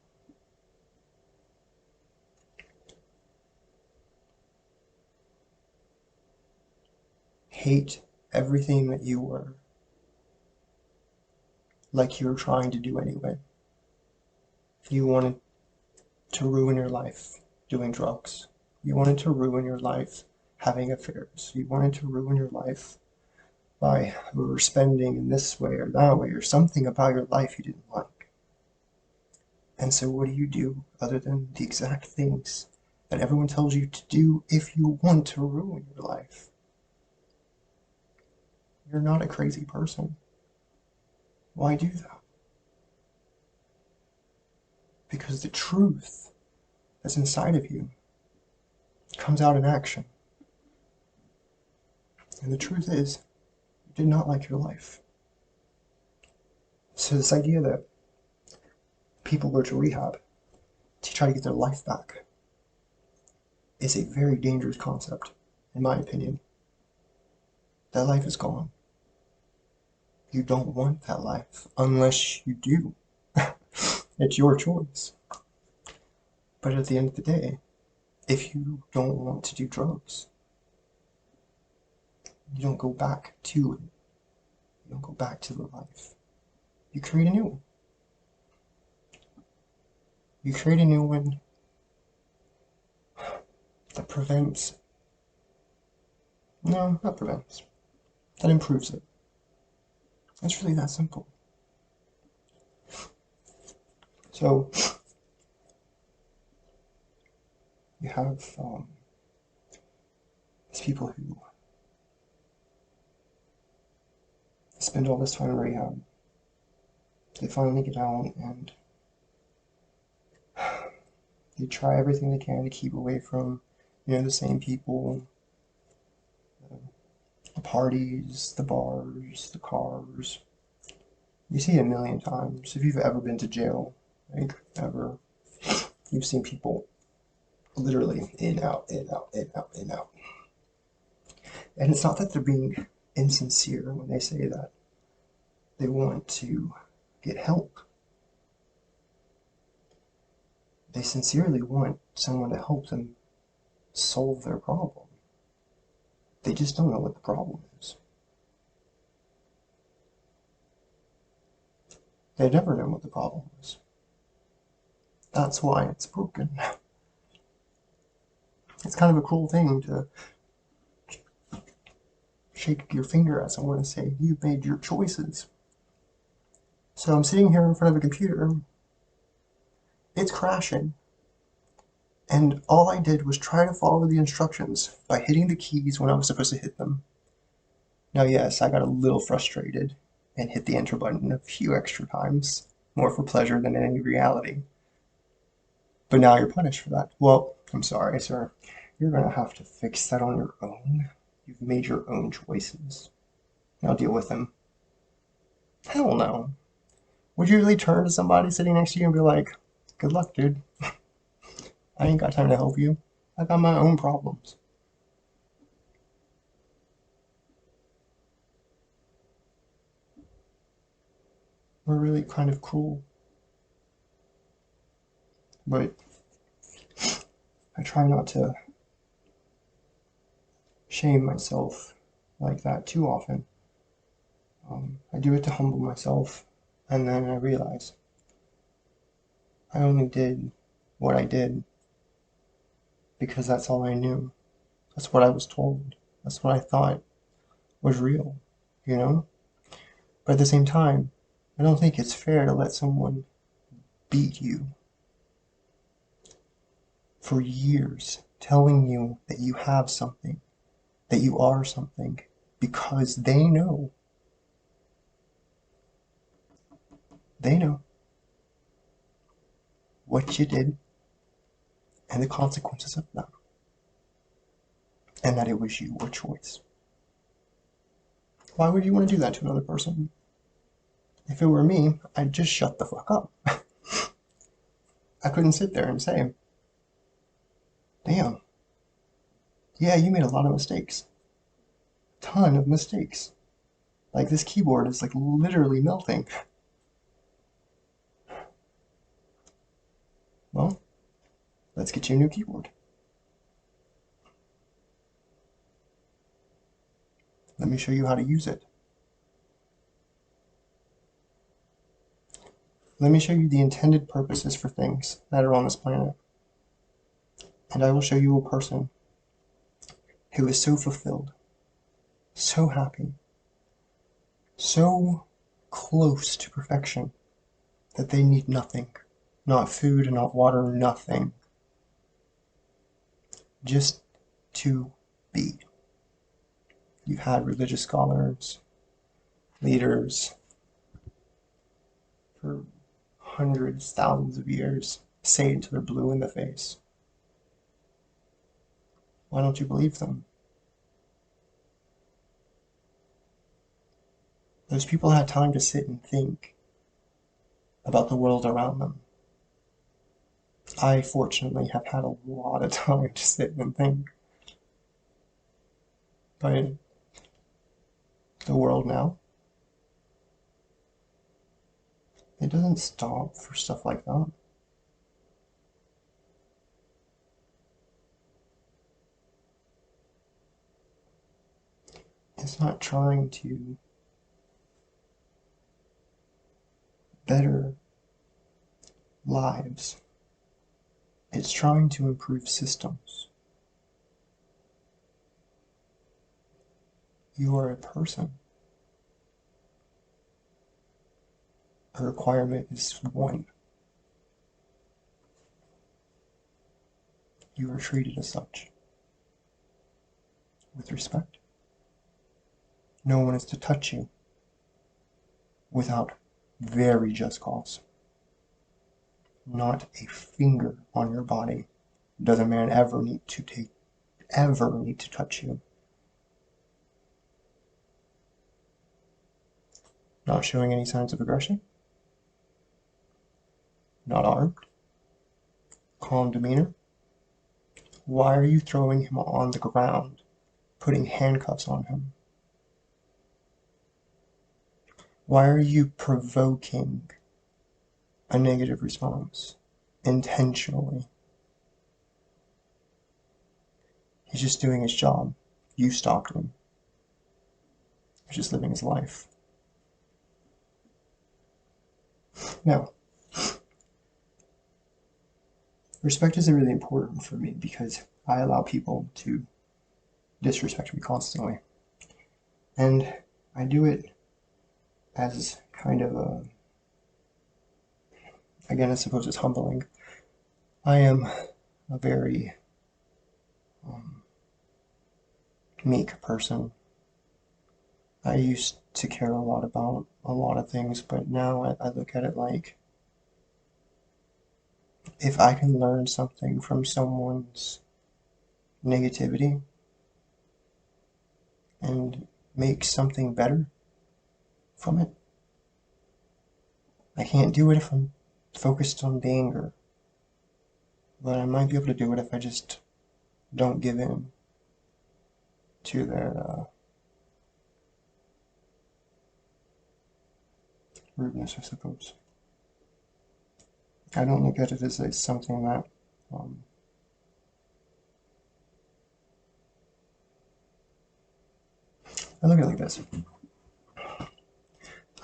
Hate everything that you were, like you were trying to do anyway. You wanted to ruin your life doing drugs. You wanted to ruin your life having affairs. You wanted to ruin your life by overspending in this way or that way, or something about your life you didn't like. And so what do you do other than the exact things that everyone tells you to do if you want to ruin your life? You're not a crazy person. Why do that? Because the truth that's inside of you comes out in action. And the truth is, you did not like your life. So this idea that people go to rehab to try to get their life back is a very dangerous concept, in my opinion. That life is gone. You don't want that life, unless you do. It's your choice. But at the end of the day, if you don't want to do drugs, you don't go back to it. You don't go back to the life. You create a new one. You create a new one that prevents, no, not prevents, that improves it. It's really that simple. So, you have these people who spend all this time in rehab. They finally get out and they try everything they can to keep away from, the same people, the parties, the bars, the cars. You see it a million times. If you've ever been to jail, like ever, you've seen people literally in, out, in, out, in, out, in, out. And it's not that they're being insincere when they say that they want to get help. They sincerely want someone to help them solve their problem. They just don't know what the problem is. They never know what the problem is. That's why it's broken. It's kind of a cool thing to shake your finger at someone and say, you've made your choices. So I'm sitting here in front of a computer, it's crashing, and all I did was try to follow the instructions by hitting the keys when I was supposed to hit them. Now yes, I got a little frustrated and hit the enter button a few extra times, more for pleasure than any reality. But now you're punished for that. Well, I'm sorry, sir. You're gonna have to fix that on your own. You've made your own choices. Now deal with them. Hell no. Would you really turn to somebody sitting next to you and be like, good luck, dude. I ain't got time to help you. I got my own problems. We're really kind of cruel. But I try not to shame myself like that too often. I do it to humble myself, and then I realize I only did what I did because that's all I knew. That's what I was told. That's what I thought was real, you know? But at the same time, I don't think it's fair to let someone beat you for years, telling you that you have something, that you are something, because they know what you did and the consequences of that, and that it was your choice. Why would you want to do that to another person? If it were me, I'd just shut the fuck up. I couldn't sit there and say, damn, yeah, you made a lot of mistakes. A ton of mistakes. Like, this keyboard is like literally melting. Well, let's get you a new keyboard. Let me show you how to use it. Let me show you the intended purposes for things that are on this planet. And I will show you a person who is so fulfilled, so happy, so close to perfection that they need nothing. Not food, not water, nothing. Just to be. You've had religious scholars, leaders, for hundreds, thousands of years say it until they're blue in the face. Why don't you believe them? Those people had time to sit and think about the world around them. I, fortunately, have had a lot of time to sit and think. But the world now, it doesn't stop for stuff like that. It's not trying to better lives. It's trying to improve systems. You are a person. A requirement is one. You are treated as such. With respect. No one is to touch you without very just cause. Not a finger on your body does a man ever need to touch you. Not showing any signs of aggression. Not armed. Calm demeanor. Why are you throwing him on the ground, putting handcuffs on him? Why are you provoking a negative response intentionally? He's just doing his job. You stopped him. He's just living his life. Now, respect is really important for me because I allow people to disrespect me constantly. And I do it as kind of a, again, I suppose it's humbling. I am a very um, meek person. I used to care a lot about a lot of things, but now I look at it like if I can learn something from someone's negativity and make something better from it, I can't do it if I'm focused on the anger, but I might be able to do it if I just don't give in to their rudeness, I suppose. I don't look at it as something that um, I look at it like this.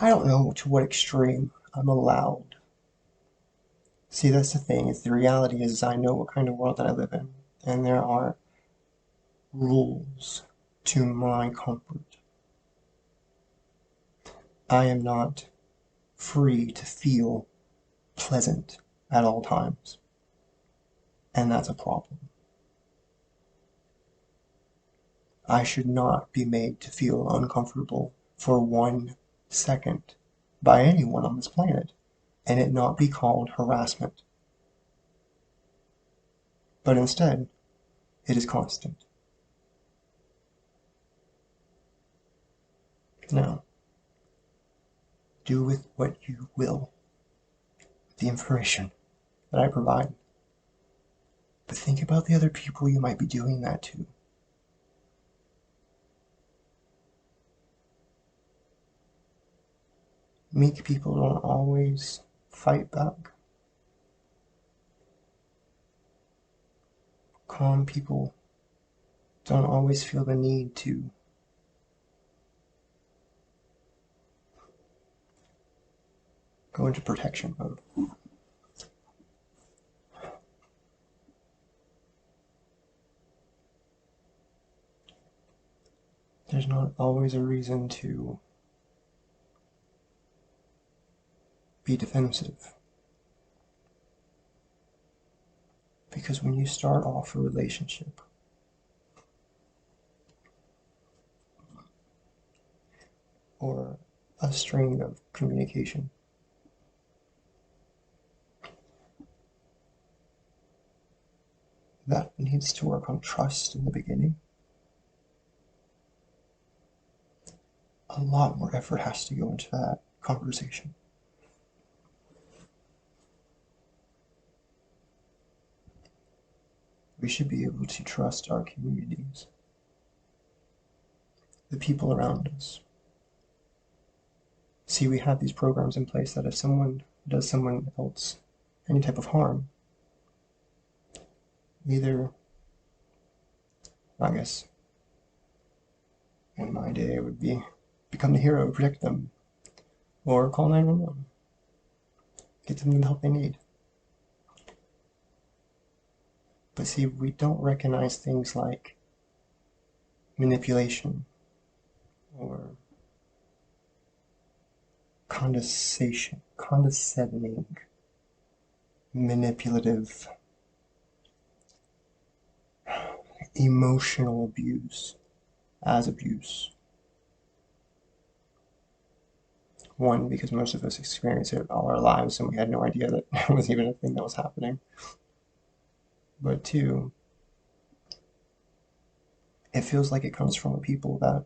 I don't know to what extreme I'm allowed. See, that's the thing. Is the reality is I know what kind of world that I live in, and there are rules to my comfort. I am not free to feel pleasant at all times, and that's a problem. I should not be made to feel uncomfortable for 1 second by anyone on this planet, and it not be called harassment. But instead, it is constant. Now, do with what you will with the information that I provide. But think about the other people you might be doing that to. Meek people don't always fight back. Calm people don't always feel the need to go into protection mode. There's not always a reason to be defensive. Because when you start off a relationship, or a string of communication, that needs to work on trust in the beginning. A lot more effort has to go into that conversation. We should be able to trust our communities, the people around us. See, we have these programs in place that if someone does someone else any type of harm, either, I guess, in my day, it would be become the hero, protect them, or call 911, get them the help they need. But see, we don't recognize things like manipulation or condescending, manipulative, emotional abuse as abuse. One, because most of us experience it all our lives and we had no idea that it was even a thing that was happening. But two, it feels like it comes from people that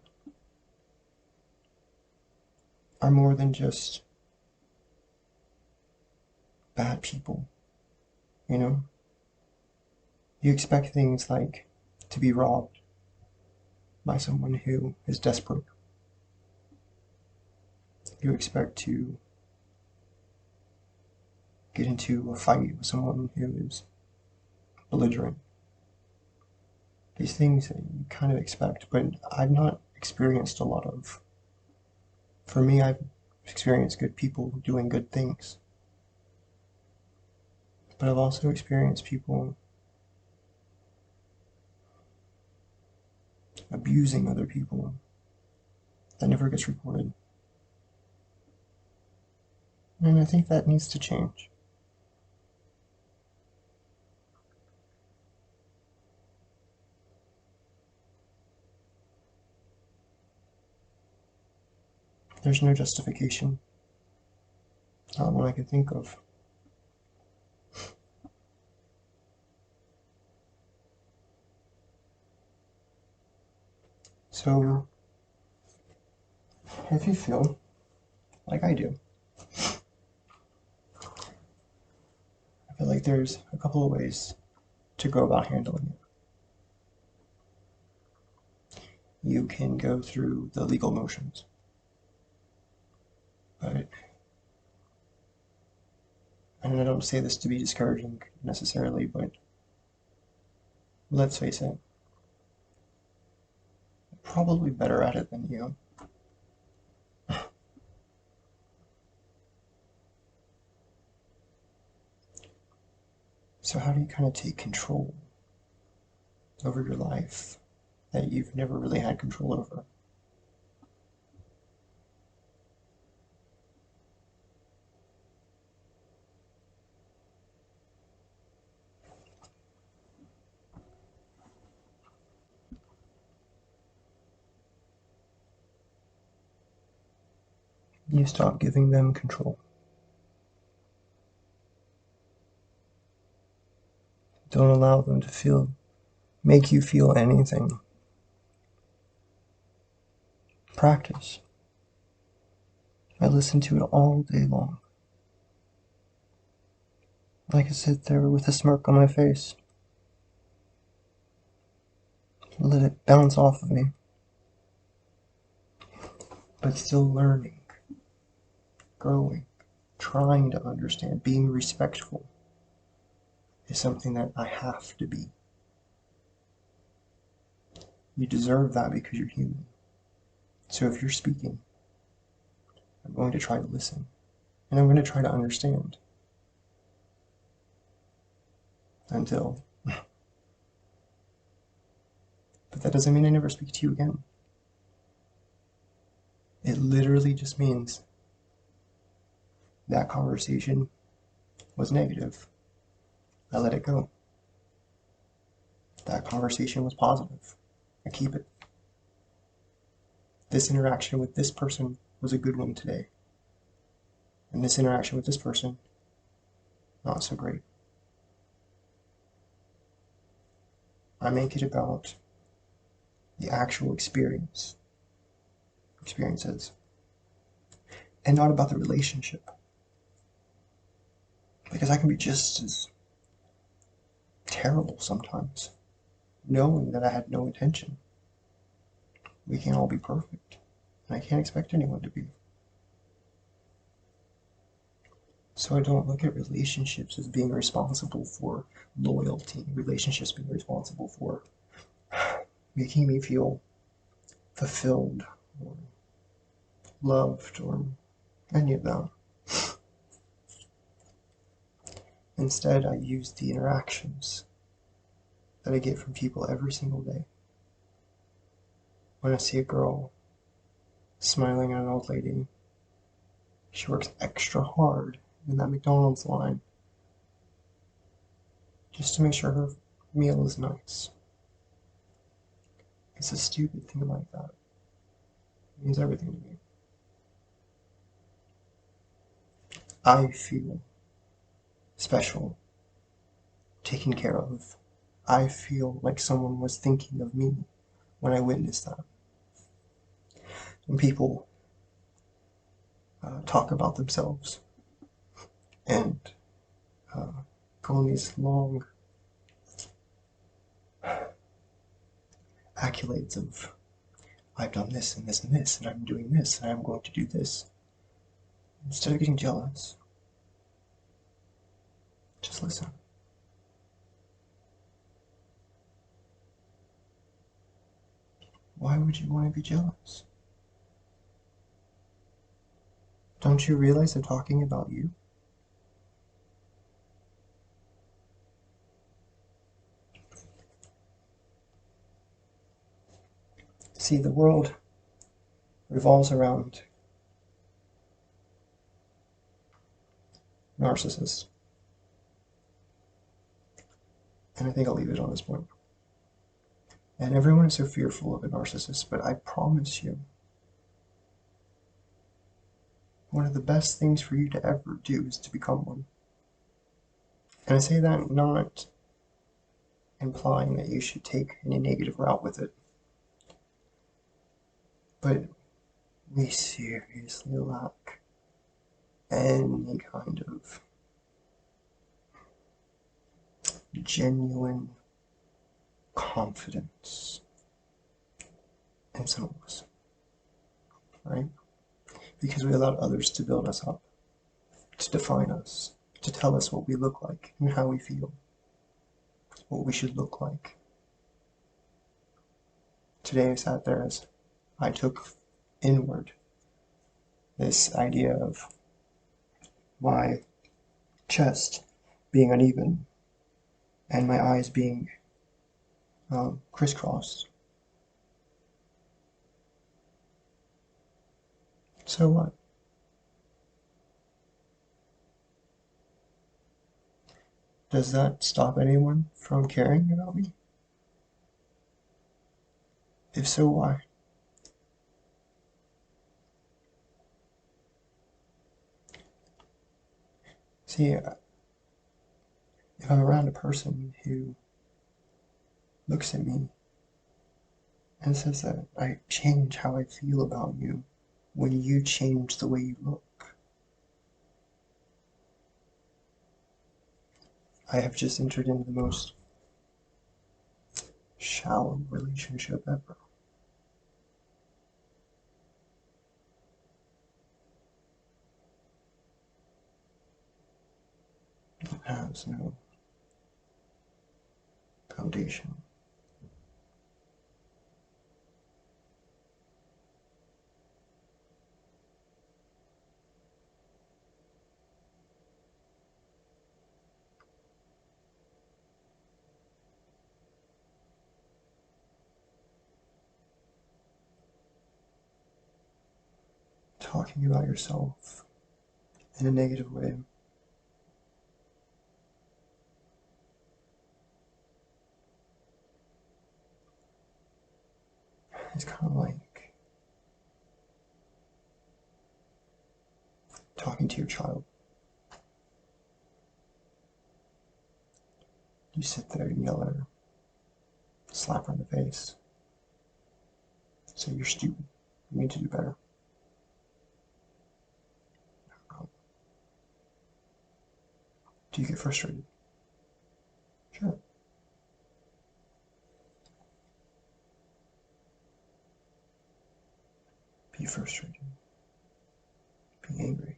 are more than just bad people, you know? You expect things like to be robbed by someone who is desperate. You expect to get into a fight with someone who is belligerent. These things that you kind of expect, but I've not experienced a lot of. For me, I've experienced good people doing good things, but I've also experienced people abusing other people that never gets reported. And I think that needs to change. There's no justification. Not one I can think of. So, if you feel like I do, I feel like there's a couple of ways to go about handling it. You can go through the legal motions, but, and I don't say this to be discouraging necessarily, but let's face it, I'm probably better at it than you. So how do you kind of take control over your life that you've never really had control over? You stop giving them control. Don't allow them to make you feel anything. Practice. I listen to it all day long. I can sit there with a smirk on my face, let it bounce off of me, but still learning, growing, trying to understand, being respectful is something that I have to be. You deserve that because you're human. So if you're speaking, I'm going to try to listen, and I'm going to try to understand until. But that doesn't mean I never speak to you again. It literally just means that conversation was negative. I let it go. That conversation was positive. I keep it. This interaction with this person was a good one today. And this interaction with this person, not so great. I make it about the actual experiences, and not about the relationship. Because I can be just as terrible sometimes, knowing that I had no intention. We can't all be perfect, and I can't expect anyone to be. So I don't look at relationships as being responsible for loyalty, relationships being responsible for making me feel fulfilled or loved or any of that. Instead, I use the interactions that I get from people every single day. When I see a girl smiling at an old lady, she works extra hard in that McDonald's line just to make sure her meal is nice. It's a stupid thing like that. It means everything to me. I feel special, taken care of. I feel like someone was thinking of me when I witnessed that. When people talk about themselves and go on these long accolades of, I've done this and this and this, and I'm doing this, and I'm going to do this. Instead of getting jealous, just listen. Why would you want to be jealous? Don't you realize they're talking about you? See, the world revolves around narcissists. And I think I'll leave it on this point. And everyone is so fearful of a narcissist, but I promise you, one of the best things for you to ever do is to become one. And I say that not implying that you should take any negative route with it, but we seriously lack any kind of genuine confidence in some of us, right? Because we allowed others to build us up, to define us, to tell us what we look like and how we feel, what we should look like. Today I sat there as I took inward this idea of my chest being uneven and my eyes being crisscrossed. So what? Does that stop anyone from caring about me? If so, why? See, if I'm around a person who looks at me and says that I change how I feel about you when you change the way you look, I have just entered into the most shallow relationship ever. It has no foundation. Talking about yourself in a negative way is kind of like talking to your child. You sit there and yell at her, slap her in the face, say you're stupid, you need to do better. Do you get frustrated? Sure. Be frustrated. Be angry.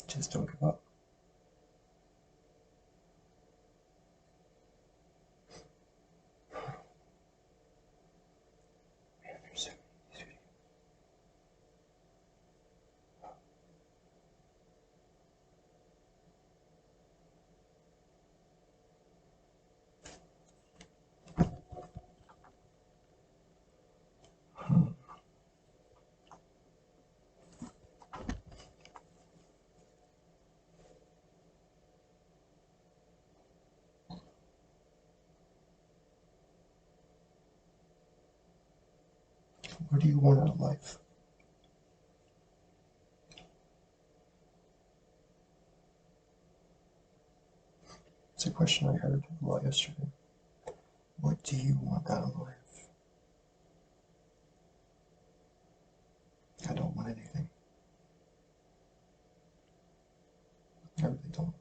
Just don't give up. Man, there's so many videos. What do you want out of life? It's a question I heard a lot yesterday. What do you want out of life? I don't want anything. I really don't.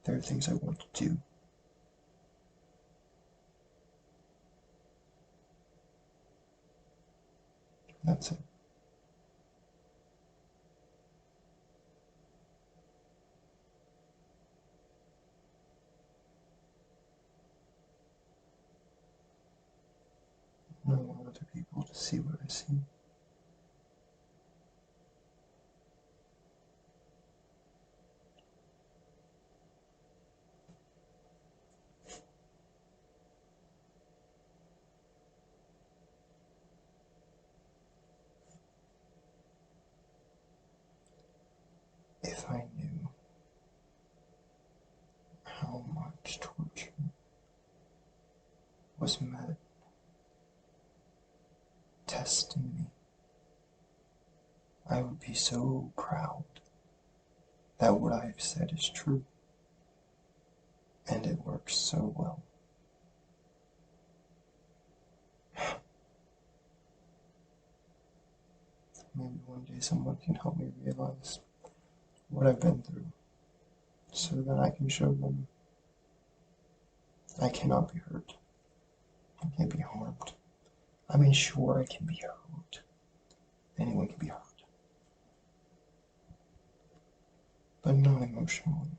There are things I want to do. That's it. I don't want other people to see what I see. If I knew how much torture was met testing me, I would be so proud that what I have said is true, and it works so well. Maybe one day someone can help me realize what I've been through, so that I can show them I cannot be hurt. I can't be harmed. I mean, sure, I can be hurt. Anyone can be hurt. But not emotionally.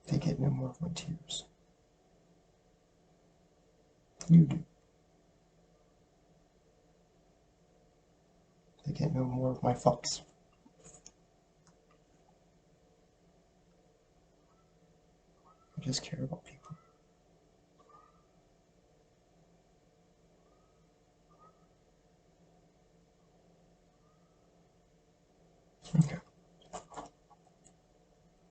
They get no more of my tears. You do. They get no more of my fucks. I just care about people.